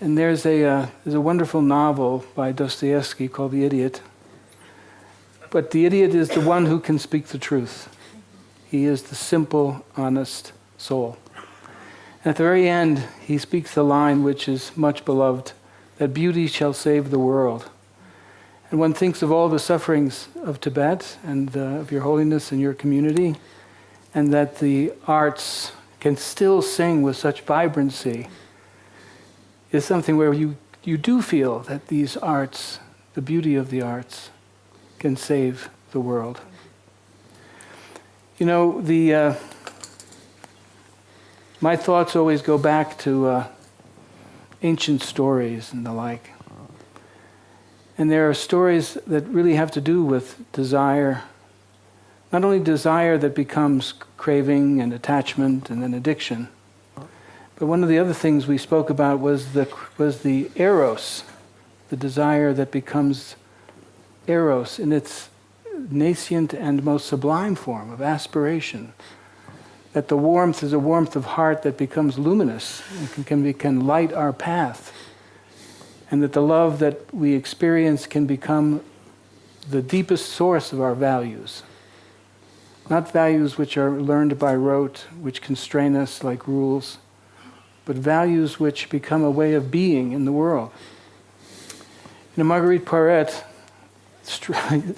And there's a wonderful novel by Dostoevsky called The Idiot. But the idiot is the one who can speak the truth. He is the simple, honest soul. And at the very end, he speaks the line which is much beloved, that beauty shall save the world. And one thinks of all the sufferings of Tibet and of your holiness and your community, and that the arts can still sing with such vibrancy, is something where you do feel that these arts, the beauty of the arts, can save the world. My thoughts always go back to ancient stories and the like. And there are stories that really have to do with desire. Not only desire that becomes craving and attachment and then addiction, but one of the other things we spoke about was the eros, the desire that becomes eros in its nascent and most sublime form of aspiration. That the warmth is a warmth of heart that becomes luminous and can light our path. And that the love that we experience can become the deepest source of our values. Not values which are learned by rote, which constrain us like rules, but values which become a way of being in the world. Marguerite Poiret,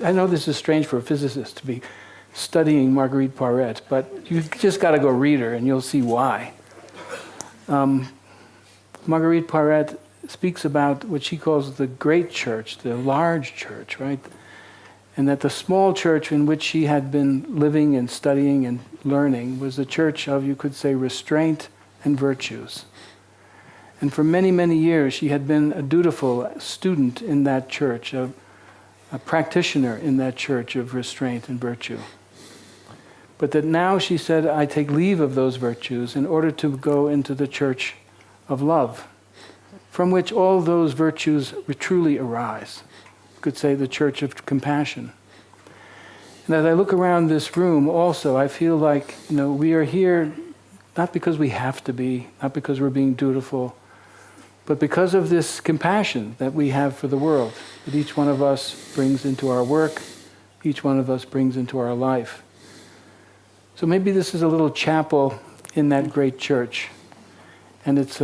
I know this is strange for a physicist to be studying Marguerite Poiret, but you've just got to go read her and you'll see why. Marguerite Poiret speaks about what she calls the great church, the large church, right? And that the small church in which she had been living and studying and learning was a church of, you could say, restraint and virtues. And for many, many years she had been a dutiful student in that church, a practitioner in that church of restraint and virtue. But that now she said, I take leave of those virtues in order to go into the church of love, from which all those virtues truly arise. You could say the church of compassion. And as I look around this room also, I feel like, we are here not because we have to be, not because we're being dutiful, but because of this compassion that we have for the world, that each one of us brings into our work, each one of us brings into our life. So maybe this is a little chapel in that great church. And its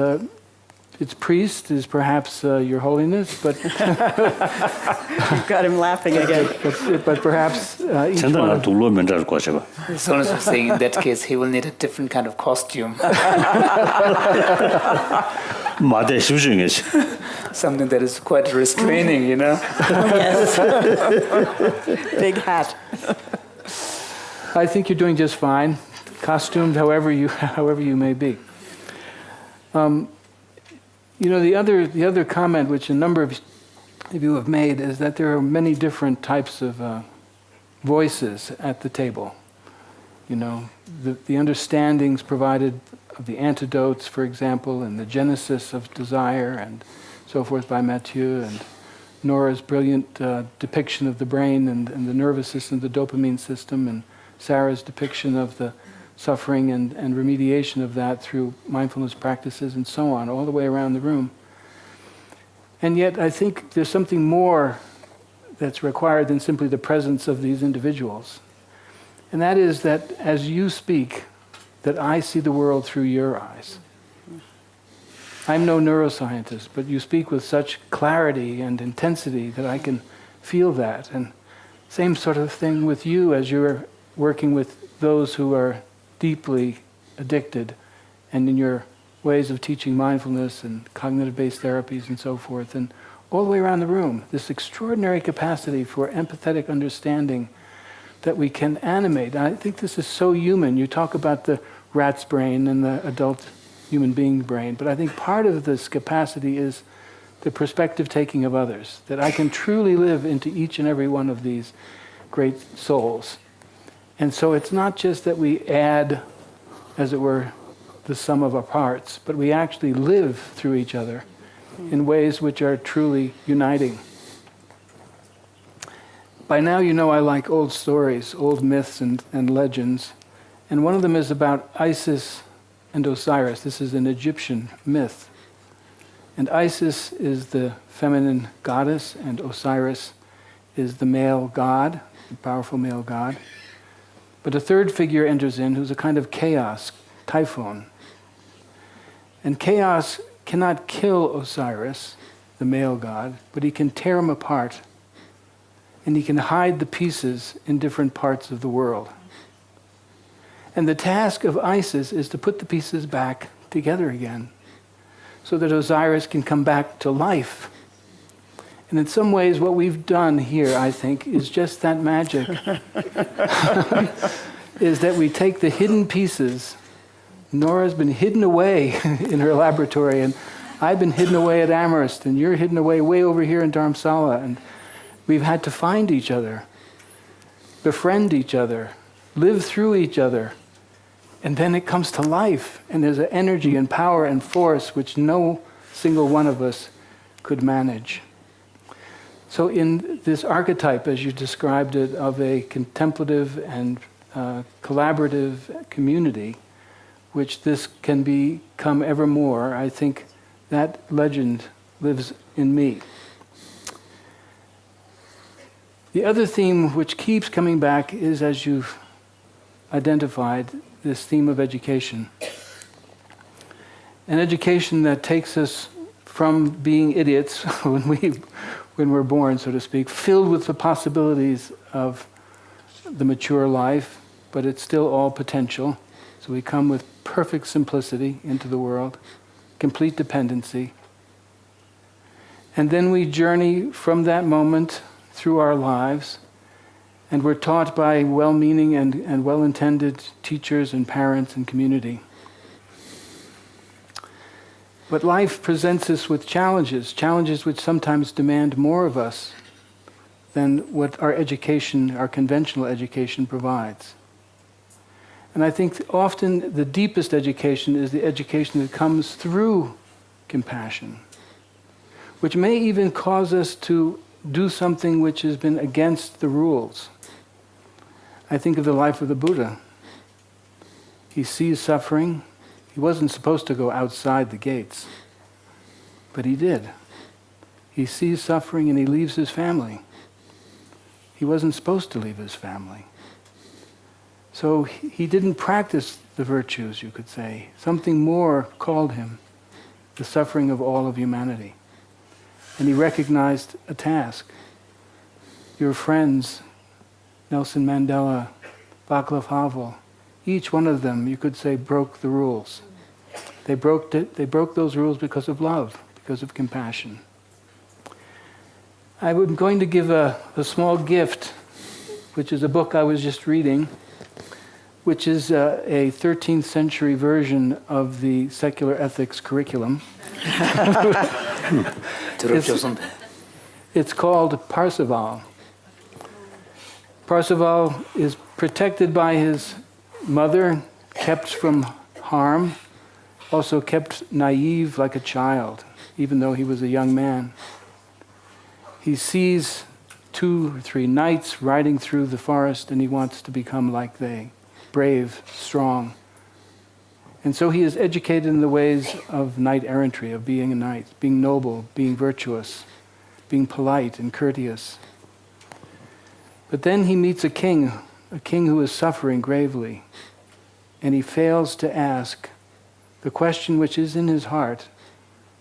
priest is perhaps Your Holiness, but You've got him laughing again. but perhaps each one 전단아 of, 둘러면 잘 것이고. His Holiness was saying in that case he will need a different kind of costume. 마대 수중이지. Something that is quite restraining, Yes. Big hat. I think you're doing just fine, costumed however you may be. The other comment which a number of you have made is that there are many different types of voices at the table. The understandings provided of the antidotes, for example, and the genesis of desire and so forth by Mathieu, and Nora's brilliant depiction of the brain and the nervous system, the dopamine system, and Sarah's depiction of the suffering and remediation of that through mindfulness practices and so on, all the way around the room. And yet I think there's something more that's required than simply the presence of these individuals. And that is that as you speak, that I see the world through your eyes. I'm no neuroscientist, but you speak with such clarity and intensity that I can feel that. And same sort of thing with you as you're working with those who are deeply addicted, and in your ways of teaching mindfulness and cognitive-based therapies and so forth, and all the way around the room, this extraordinary capacity for empathetic understanding that we can animate. I think this is so human. You talk about the rat's brain and the adult human being brain, but I think part of this capacity is the perspective taking of others, that I can truly live into each and every one of these great souls. And so it's not just that we add, as it were, the sum of our parts, but we actually live through each other in ways which are truly uniting. By now you know I like old stories, old myths and legends, and one of them is about Isis and Osiris. This is an Egyptian myth. And Isis is the feminine goddess, and Osiris is the male god, the powerful male god. But a third figure enters in who's a kind of chaos, Typhon. And chaos cannot kill Osiris, the male god, but he can tear him apart. And he can hide the pieces in different parts of the world. And the task of Isis is to put the pieces back together again, so that Osiris can come back to life. And in some ways, what we've done here, I think, is just that magic. Is that we take the hidden pieces. Nora's been hidden away in her laboratory, and I've been hidden away at Amherst, and you're hidden away way over here in Dharamsala. And we've had to find each other, befriend each other, live through each other. And then it comes to life, and there's an energy and power and force which no single one of us could manage. So in this archetype, as you described it, of a contemplative and collaborative community, which this can become ever more, I think that legend lives in me. The other theme which keeps coming back is, as you've identified, this theme of education. An education that takes us from being idiots when we're born, so to speak, filled with the possibilities of the mature life, but it's still all potential. So we come with perfect simplicity into the world, complete dependency. And then we journey from that moment through our lives And we're taught by well-meaning and well-intended teachers and parents and community. But life presents us with challenges which sometimes demand more of us than what our education, our conventional education provides. And I think often the deepest education is the education that comes through compassion, which may even cause us to do something which has been against the rules. I think of the life of the Buddha. He sees suffering. He wasn't supposed to go outside the gates, but he did. He sees suffering and he leaves his family. He wasn't supposed to leave his family. So he didn't practice the virtues, you could say. Something more called him, the suffering of all of humanity. And he recognized a task. Your friends, Nelson Mandela, Václav Havel, each one of them, you could say, broke the rules. They broke those rules because of love, because of compassion. I'm going to give a small gift, which is a book I was just reading, which is a 13th century version of the secular ethics curriculum. It's called Parzival. Parzival is protected by his mother, kept from harm, also kept naive like a child, even though he was a young man. He sees 2 or 3 knights riding through the forest and he wants to become like they, brave, strong. And so he is educated in the ways of knight-errantry, of being a knight, being noble, being virtuous, being polite and courteous. But then he meets a king who is suffering gravely, and he fails to ask the question which is in his heart,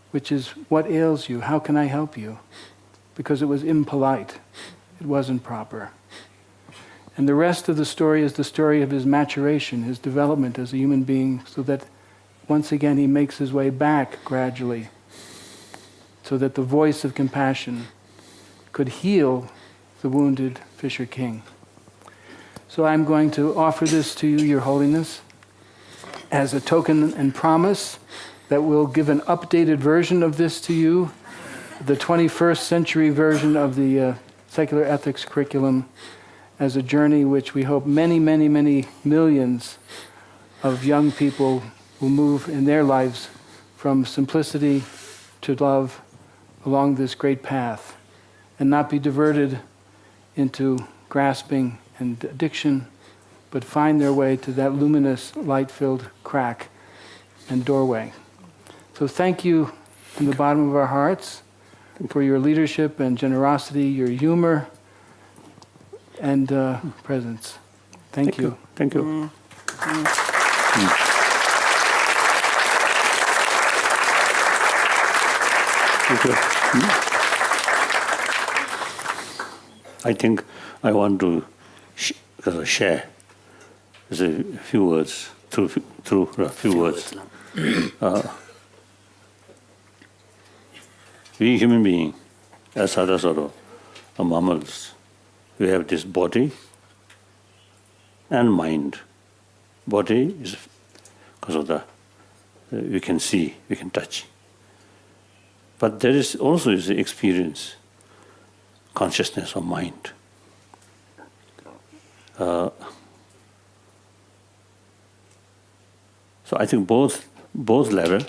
which is, what ails you? How can I help you? Because it was impolite. It wasn't proper. And the rest of the story is the story of his maturation, his development as a human being, so that once again he makes his way back gradually, so that the voice of compassion could heal the wounded Fisher King. So I'm going to offer this to you, Your Holiness, as a token and promise that we'll give an updated version of this to you, the 21st century version of the secular ethics curriculum, as a journey which we hope many, many, many millions of young people will move in their lives from simplicity to love along this great path and not be diverted into grasping and addiction, but find their way to that luminous, light-filled crack and doorway. So thank you from the bottom of our hearts for your leadership and generosity, your humor, and presence. Thank you. Thank you. Thank you. I think I want to share a few words, through a few words. We human beings, as others are mammals, we have this body and mind. Body is because of the we can see, we can touch. But there is also the experience, consciousness of mind. So I think both level,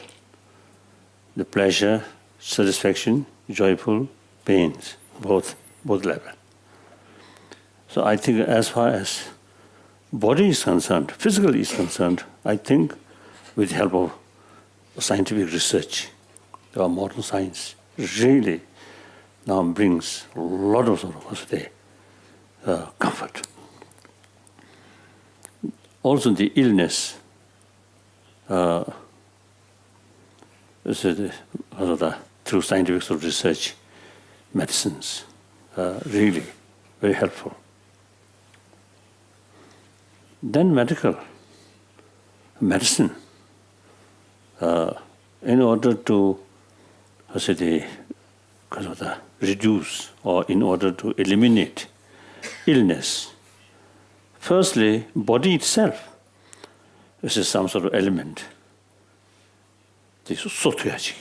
the pleasure, satisfaction, joyful, pains, both level. So I think as far as body is concerned, physical is concerned, I think with the help of scientific research, our modern science really now brings a lot of comfort. Also the illness, through scientific research, medicines, really very helpful. Then medicine, in order to reduce or in order to eliminate illness. Firstly, body itself is some sort of element. This is 소투야지.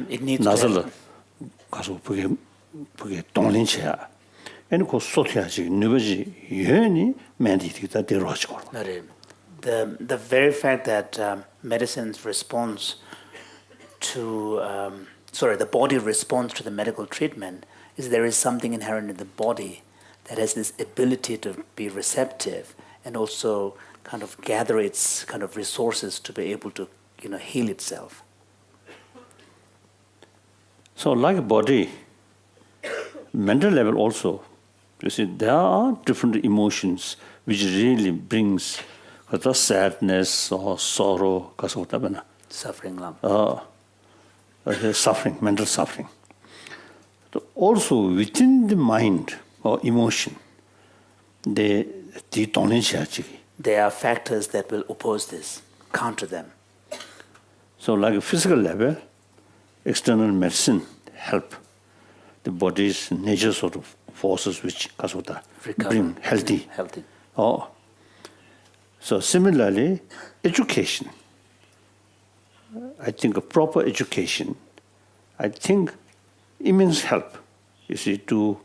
It needs to 나설 have, 가서 그게 동린체야. 애는 그 소투야지. 누버지 여연이 맨디티다 데려가지고. the very fact that medicines responds to the body responds to the medical treatment is there is something inherent in the body that has this ability to be receptive and also kind of gather its kind of resources to be able to heal itself. So like a body, mental level also, you see, there are different emotions which really brings the sadness or sorrow, Suffering. Suffering, mental suffering. Also within the mind or emotion, there are factors that will oppose this, counter them. So like a physical level, external medicine help the body's nature sort of forces which bring healthy. Oh. So similarly, education. I think a proper education, I think immense help, you see, to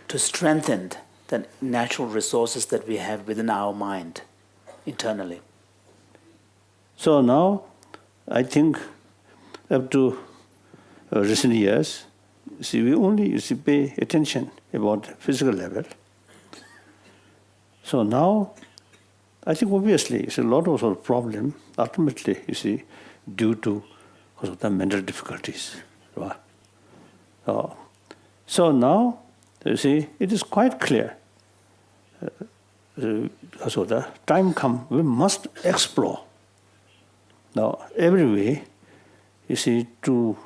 to strengthen the natural resources that we have within our mind internally. So now, I think up to recent years, see, we only pay attention about physical level. So now, I think obviously it's a lot of sort of problem, ultimately, you see, due to the mental difficulties. Right? So now, you see, it is quite clear. So the time comes, we must explore. Now, every way, you see, to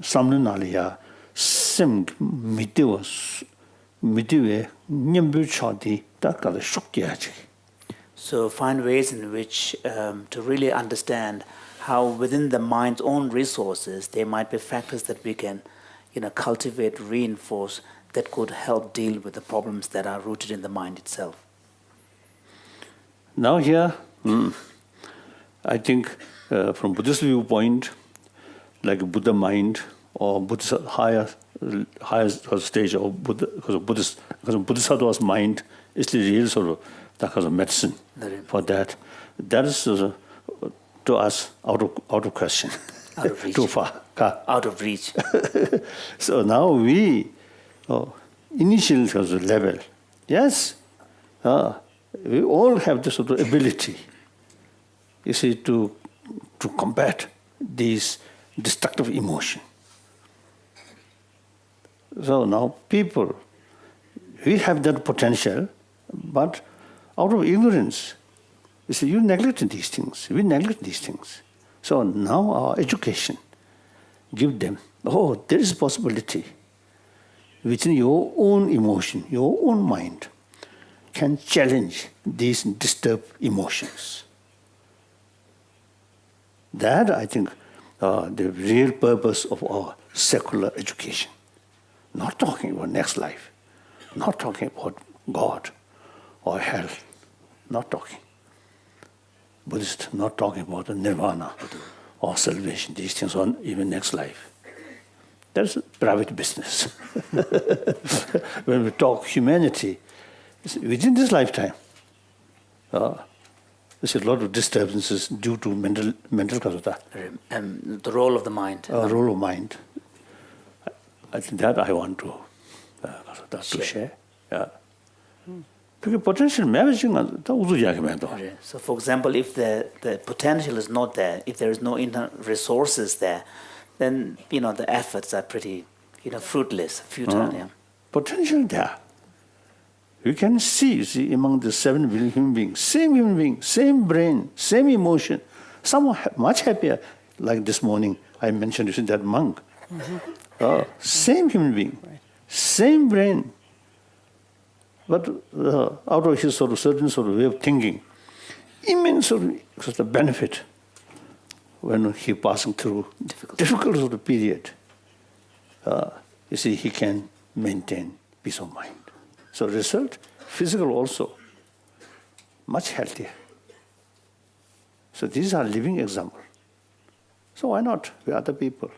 samnunaliya sim mitiwe nyambu chadi takala shukyaji. So find ways in which to really understand how within the mind's own resources there might be factors that we can cultivate, reinforce, that could help deal with the problems that are rooted in the mind itself. Now here, I think from Buddhist viewpoint, like Buddha mind or Buddhist higher stage of Buddha, because Bodhisattva's mind is the real sort of that kind of medicine for that. That is to us out of question. Out of reach. Too far. Out of reach. So now we initial level, yes, we all have this sort of ability, you see, to combat these destructive emotion. So now people, we have that potential, but out of ignorance, you see, you neglect these things. We neglect these things. So now our education give them, there is a possibility within your own emotion, your own mind, can challenge these disturbed emotions. That, I think, the real purpose of our secular education. Not talking about next life, not talking about God or hell, not talking. Buddhist, not talking about the nirvana or salvation, these things on even next life. That's private business. When we talk humanity, within this lifetime, there's a lot of disturbances due to mental the role of the mind. Role of mind. I think that I want to share. Yeah. Because potential managing So, for example, if the potential is not there, if there is no inner resources there, then the efforts are pretty fruitless, futile. Yeah. Potential there. You can see among the 7 billion human beings, same brain, same emotion. Some much happier. Like this morning, I mentioned you see that monk. Same human being, same brain. But out of his sort of certain sort of way of thinking, immense sort of benefit when he passing through difficult sort of period, you see, he can maintain peace of mind. So result, physical also, much healthier. So these are living examples. So why not with other people?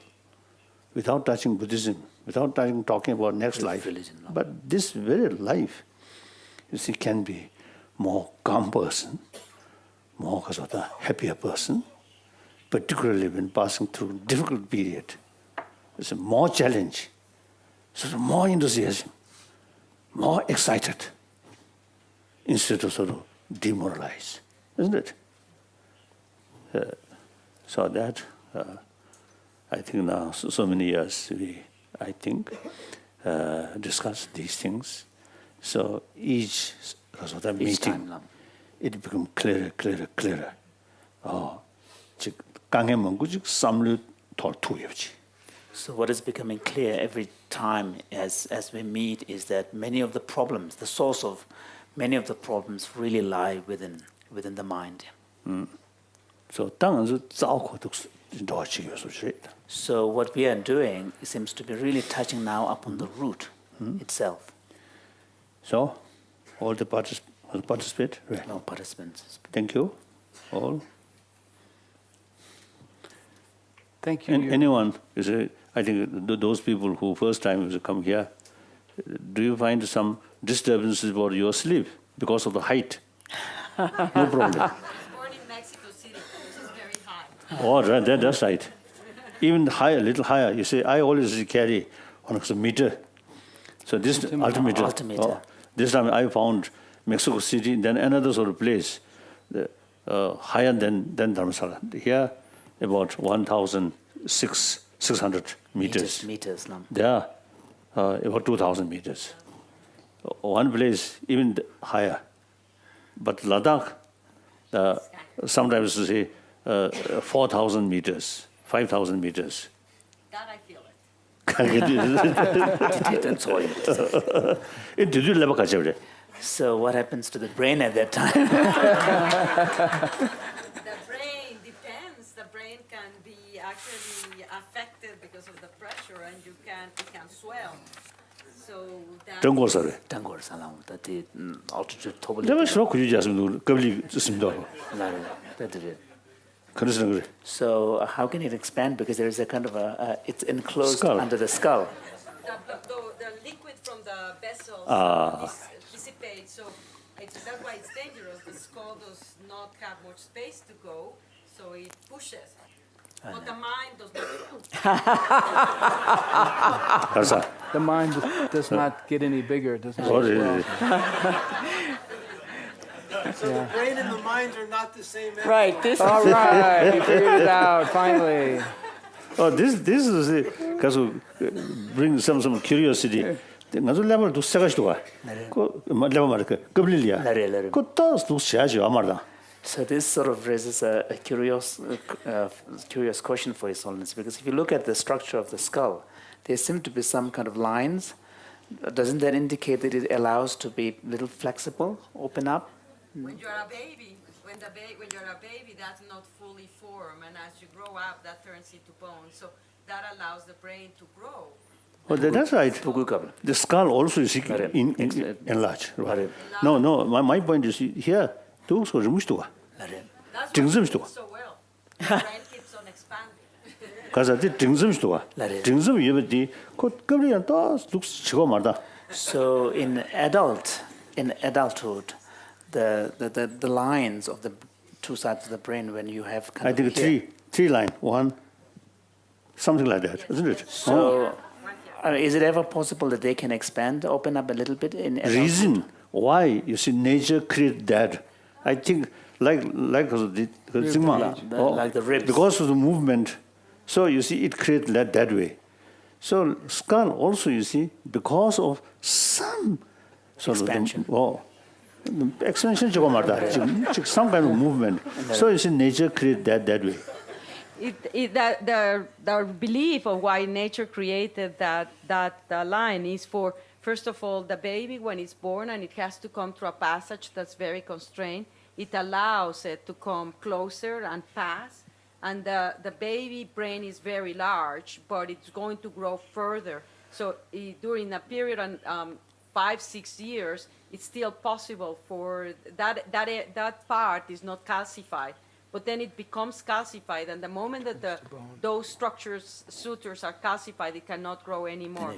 Without touching Buddhism, without talking about next life. Religion, no. But this very life, you see, can be more calm person, more sort of happier person, particularly when passing through difficult period. It's a more challenge, sort of more enthusiasm, more excited, instead of sort of demoralized, isn't it? So that, I think now, so many years, I think, discuss these things. So each sort of meeting, it becomes clearer, clearer, clearer. So what is becoming clear every time as we meet is that many of the problems, the source of many of the problems really lie within the mind. So So what we are doing seems to be really touching now upon the root itself. So, all the participate? Right. No participants. Thank you, all. Thank you. Anyone, I think those people who first time come here, do you find some disturbances about your sleep because of the height? No problem. Born in Mexico City, which is very high. Oh, right, that's right. Even higher, little higher. You see, I always carry on a meter. So this altimeter. Altimeter. This time I found Mexico City, then another sort of place, higher than Dharamsala. Here, about 1,600 meters. Meters, no. There, about 2,000 meters. One place even higher. But Ladakh, sometimes you say 4,000 meters, 5,000 meters. That I feel it. So what happens to the brain at that time? The brain depends. The brain can be actually affected because of the pressure, and it can swell. So that. the altitude 내가 싫어 그러지 않습니다. 겁이 있습니다. 그래서 그래. So how can it expand? Because there is a kind of it's enclosed Skull. under the skull. The liquid from the vessels dissipates, so that's why it's dangerous. The skull does not have much space to go, so it pushes. But the mind does not. The mind does not get any bigger. Does not Sorry. swell. So the brain and the mind are not the same entity. Right. This All right, you figured it out finally. Oh, this is because bring some curiosity. 나도 레벨 두 세가지도 와. 그 레벨 말까? 겁릴이야. 그것도 두 세야죠 아마다. So this sort of raises a curious question for His Holiness, because if you look at the structure of the skull, there seem to be some kind of lines. Doesn't that indicate that it allows to be a little flexible, open up? When you're a baby, when you're a baby, that's not fully formed, and as you grow up, that turns into bone. So that allows the brain to grow. Oh, that's right. The skull also is enlarged. Right. No. My point is here. 또 소리 무시도 와. 증점시도 와. So well, the brain keeps on expanding. 가서 그 증점시도 와. 증점 예배디 그 겁이야 또 치고 말다. So in adulthood, the lines of the two sides of the brain, when you have kind I think three line, one, something like that, isn't it? So is it ever possible that they can expand, open up a little bit in adulthood? Reason why you see nature create that. I think like the ribs. Because of the movement, so you see it create that way. So skull also you see because of some sort expansion. Expansion 저거 말다. Some kind of movement. So you see nature create that way. The belief of why nature created that line is for, first of all, the baby when it's born and it has to come through a passage that's very constrained, it allows it to come closer and pass, and the baby brain is very large, but it's going to grow further. So during a period of 5-6 years, it's still possible for that part is not calcified, but then it becomes calcified, and the moment that those sutures are calcified, it cannot grow anymore.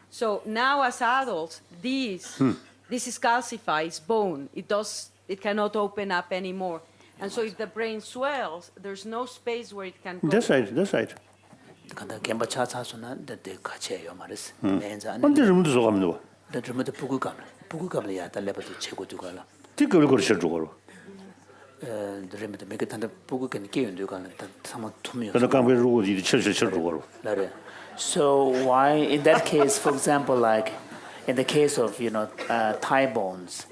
So now as adults, this is calcified, it's bone. It cannot open up anymore. And so if the brain swells, there's no space where it can grow. That's right. 근데 gemba 차차소나 데 같이요 말이스. 내자. 근데 좀 더 가면 데 좀더 부구감을 야 달래버도 최고 두가라. 뒤걸 거셔 주고. 드림도 메게 탄다 부구กัน깨운도 가는 상마 투미. 그러나 감게 주고 이 철철 주고. 나래. So why in that case, for example, like in the case of thigh bones,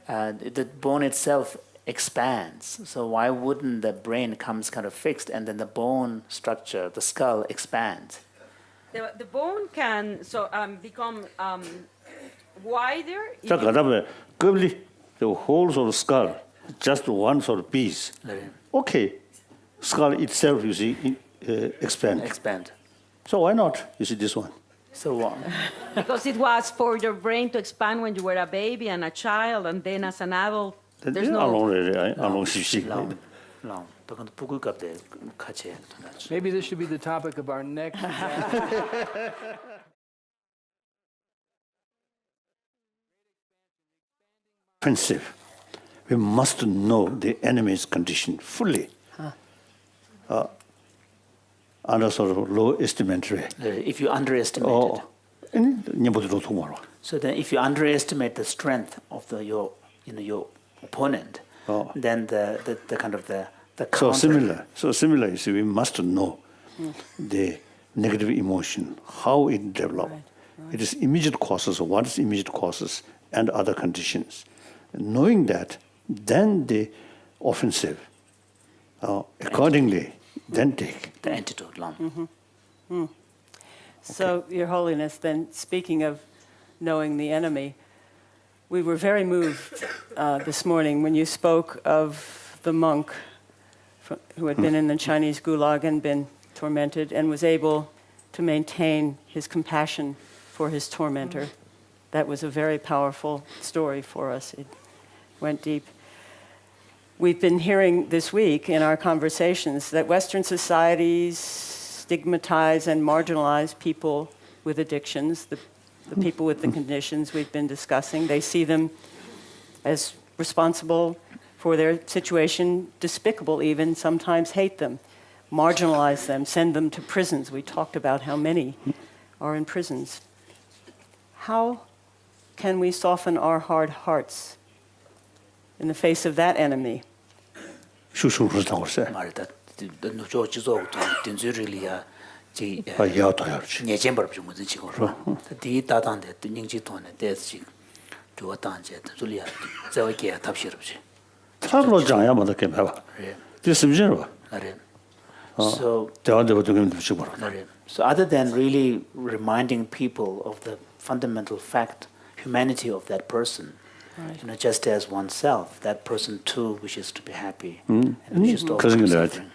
the bone itself expands. So why wouldn't the brain comes kind of fixed and then the bone structure, the skull expands? The bone can become wider. 자, 그다음에 겁리 the whole sort of skull, just one sort of piece. Okay, skull itself, you see, expand. So why not? You see this one. So because it was for your brain to expand when you were a baby and a child, and then as an adult, there's no. Maybe this should be the topic of our next. Offensive. We must know the enemy's condition fully. Under sort of low estimatory. If you underestimate it. So then if you underestimate the strength of your opponent, then the kind of the counter. So similar, you see, we must know the negative emotion, how it develops. Right. It is immediate causes, or what is immediate causes, and other conditions. Knowing that, then the offensive, accordingly, then take the antidote. So, Your Holiness, then speaking of knowing the enemy, we were very moved this morning when you spoke of the monk who had been in the Chinese gulag and been tormented and was able to maintain his compassion for his tormentor. That was a very powerful story for us. It went deep. We've been hearing this week in our conversations that Western societies stigmatize and marginalize people with addictions, the people with the conditions we've been discussing. They see them as responsible for their situation, despicable even, sometimes hate them, marginalize them, send them to prisons. We talked about how many are in prisons. How can we soften our hard hearts in the face of that enemy? So other than really reminding people of the fundamental fact, humanity of that person, right. Just as oneself, that person too wishes to be happy and wishes to overcome suffering.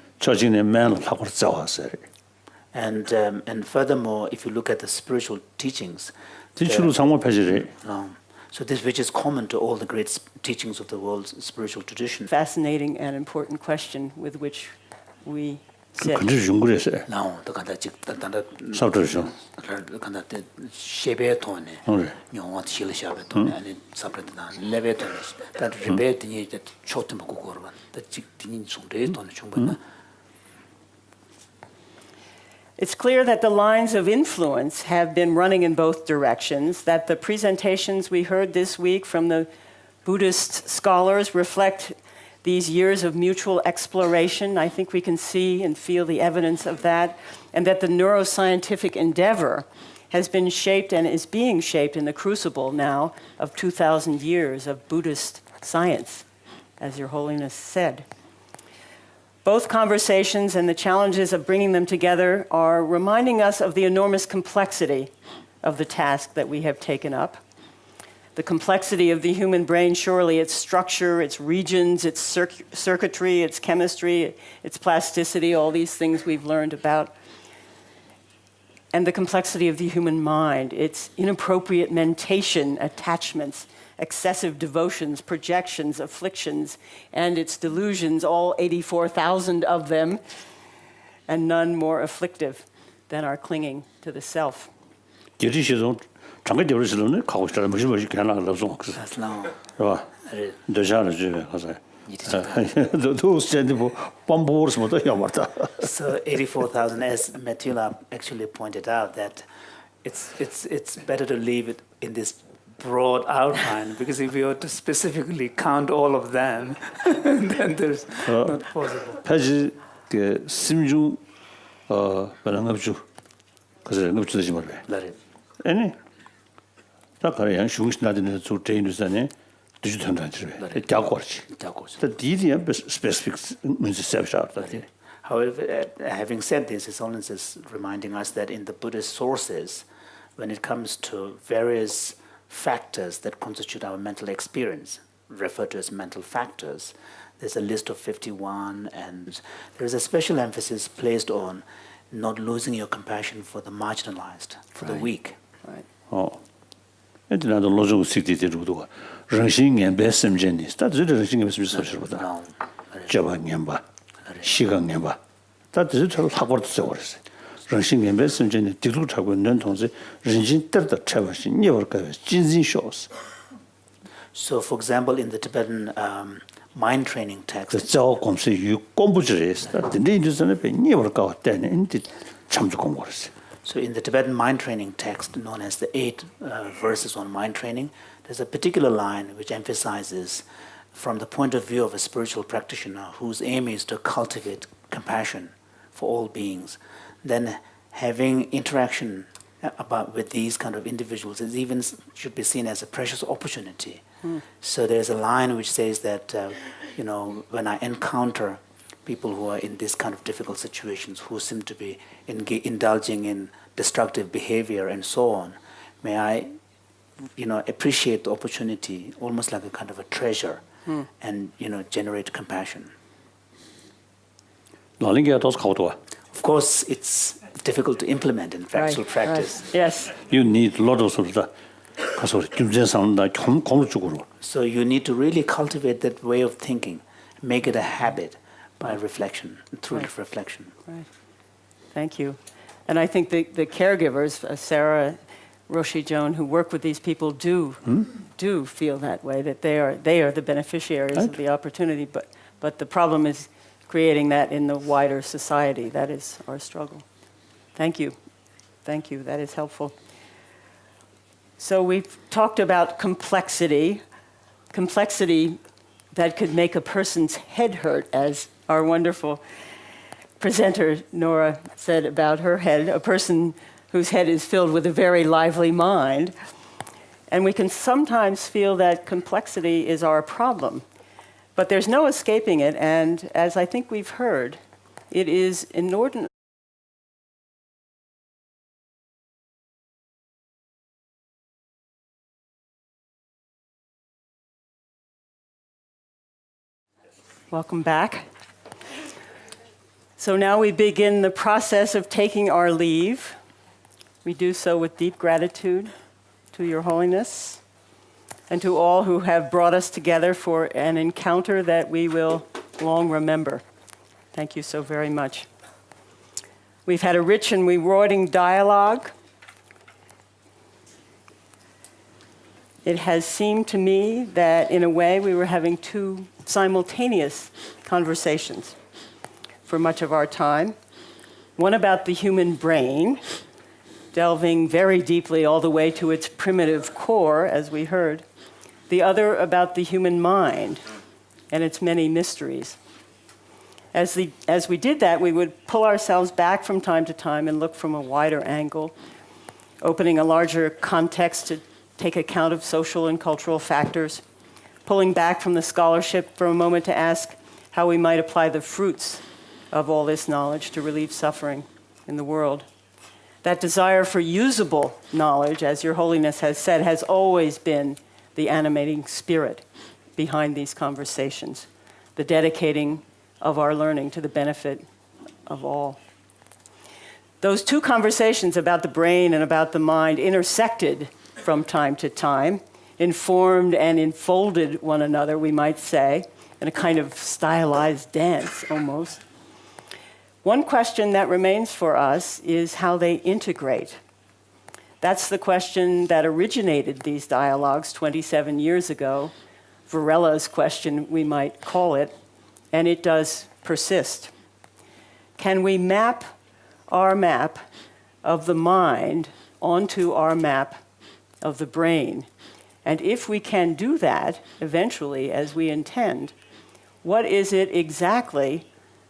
And furthermore, if you look at the spiritual teachings, so this which is common to all the great teachings of the world's spiritual tradition. Fascinating and important question with which we sit. It's clear that the lines of influence have been running in both directions, that the presentations we heard this week from the Buddhist scholars reflect these years of mutual exploration. I think we can see and feel the evidence of that, and that the neuroscientific endeavor has been shaped and is being shaped in the crucible now of 2,000 years of Buddhist science, as Your Holiness said. Both conversations and the challenges of bringing them together are reminding us of the enormous complexity of the task that we have taken up. The complexity of the human brain, surely its structure, its regions, its circuitry, its chemistry, its plasticity, all these things we've learned about. And the complexity of the human mind, its inappropriate mentation, attachments, excessive devotions, projections, afflictions, and its delusions, all 84,000 of them, and none more afflictive than our clinging to the self. 장거리로는 가고 싶다. 무슨 괜찮아 그러서 As long. 봐. 도시하는 집에 가서. 뭐 반복으로 뭐도 해 말다. So 84,000, as Metula actually pointed out, that it's better to leave it in this broad outline, because if you were to specifically count all of them, then there's not possible. 패지 그 심중 반응업주 그래서 응업주지 말래. Let it. 아니. 다 그래 양 중심나는 저 대인들산에 디지털한테 자고르지. 그 디디야 specific 문제 세브샤다. However, having said this, His Holiness is reminding us that in the Buddhist sources, when it comes to various factors that constitute our mental experience, referred to as mental factors, there's a list of 51, and there's a special emphasis placed on not losing your compassion for the marginalized, for the weak. Right. 나도 로종 시티들도 정신에 배심전이 다들 정신에 배심전이서보다 저번년봐 시간년봐 다들 저 사고도 저거랬어 정신에 배심전이 뒤로 타고 있는 동시에 정신 때도 차버시 니버까 진진 쇼스. So, for example, in the Tibetan mind training text, 저 공부 공부질에서 근데 이제는 니버까 왔다네 인디 참조 공부했어. So in the Tibetan mind training text, known as the 8 verses on mind training, there's a particular line which emphasizes, from the point of view of a spiritual practitioner whose aim is to cultivate compassion for all beings, then having interaction with these kind of individuals is even should be seen as a precious opportunity. So there's a line which says that, when I encounter people who are in this kind of difficult situations, who seem to be indulging in destructive behavior and so on, may I, appreciate the opportunity almost like a kind of a treasure, and generate compassion. Of course, it's difficult to implement in actual practice. Right. Yes. You need a lot of So you need to really cultivate that way of thinking, make it a habit by reflection, through reflection. Right. Thank you. And I think the caregivers, Sarah, Roshi, Joan, who work with these people do feel that way, that they are the beneficiaries of the opportunity. But the problem is creating that in the wider society. That is our struggle. Thank you. Thank you. That is helpful. So we've talked about complexity that could make a person's head hurt, as our wonderful presenter, Nora, said about her head, a person whose head is filled with a very lively mind. And we can sometimes feel that complexity is our problem. But there's no escaping it, and as I think we've heard, it is inordinate. Welcome back. So now we begin the process of taking our leave. We do so with deep gratitude to Your Holiness and to all who have brought us together for an encounter that we will long remember. Thank you so very much. We've had a rich and rewarding dialogue. It has seemed to me that, in a way, we were having two simultaneous conversations for much of our time. One about the human brain, delving very deeply all the way to its primitive core, as we heard. The other about the human mind and its many mysteries. As we did that, we would pull ourselves back from time to time and look from a wider angle, opening a larger context to take account of social and cultural factors, pulling back from the scholarship for a moment to ask how we might apply the fruits of all this knowledge to relieve suffering in the world. That desire for usable knowledge, as Your Holiness has said, has always been the animating spirit behind these conversations, the dedicating of our learning to the benefit of all. Those two conversations about the brain and about the mind intersected from time to time, informed and enfolded one another, we might say, in a kind of stylized dance almost. One question that remains for us is how they integrate. That's the question that originated these dialogues 27 years ago, Varela's question, we might call it, and it does persist. Can we map our map of the mind onto our map of the brain? And if we can do that, eventually, as we intend, what is it exactly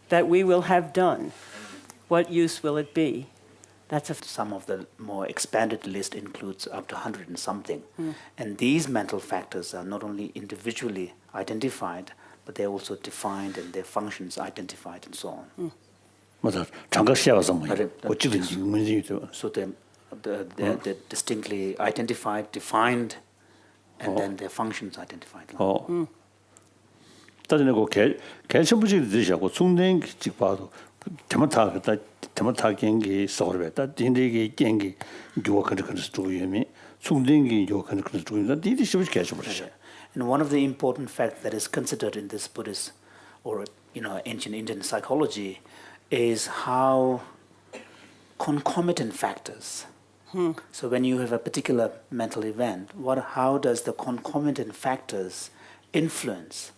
that we will have done? What use will it be? Some of the more expanded list includes up to 100 and something. And these mental factors are not only individually identified, but they're also defined and their functions identified and so on. 맞아. 장각 시야가서 뭐 어찌든지 문제도. So they're distinctly identified, defined, and then their functions identified. 따지는 거 개천부지 되시고 중된 직 봐도 대마타 경기 서울에다 딘데기 경기 요가 그런 스토리미 중된기 요가 그런 스토리다 디디 시부지 개천부지. And one of the important facts that is considered in this Buddhist or ancient Indian psychology is how concomitant factors. So when you have a particular mental event, how does the concomitant factors influence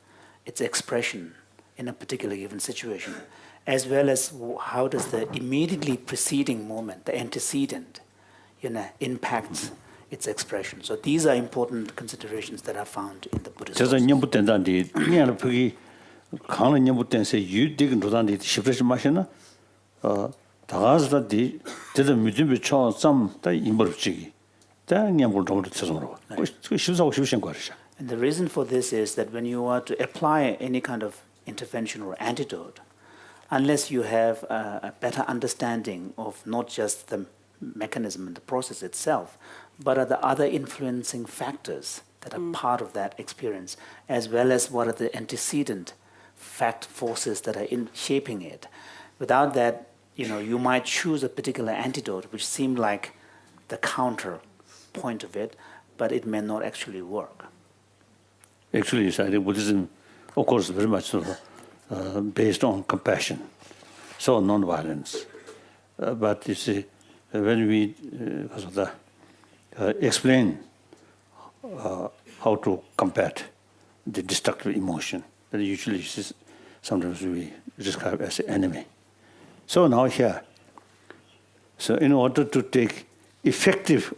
its expression in a particular given situation, as well as how does the immediately preceding moment, the antecedent, impacts its expression. So these are important considerations that are found in the Buddhist. 저서 년부터인데 그냥 거기 강한 년부터에서 유득 노단데 십레시 마시나 다가서다디 제대로 믿음이 처음다 임벌지기 다 년부터 좀 쳐서로 그 실사고 실신 거리죠. And the reason for this is that when you are to apply any kind of intervention or antidote, unless you have a better understanding of not just the mechanism and the process itself, but are the other influencing factors that are part of that experience, as well as what are the antecedent fact forces that are in shaping it. Without that, you might choose a particular antidote which seemed like the counter point of it, but it may not actually work. Actually, Buddhism, of course, very much based on compassion, so non-violence. But you see, when we explain how to combat the destructive emotion, that usually sometimes we describe as an enemy. So now here, so in order to take effective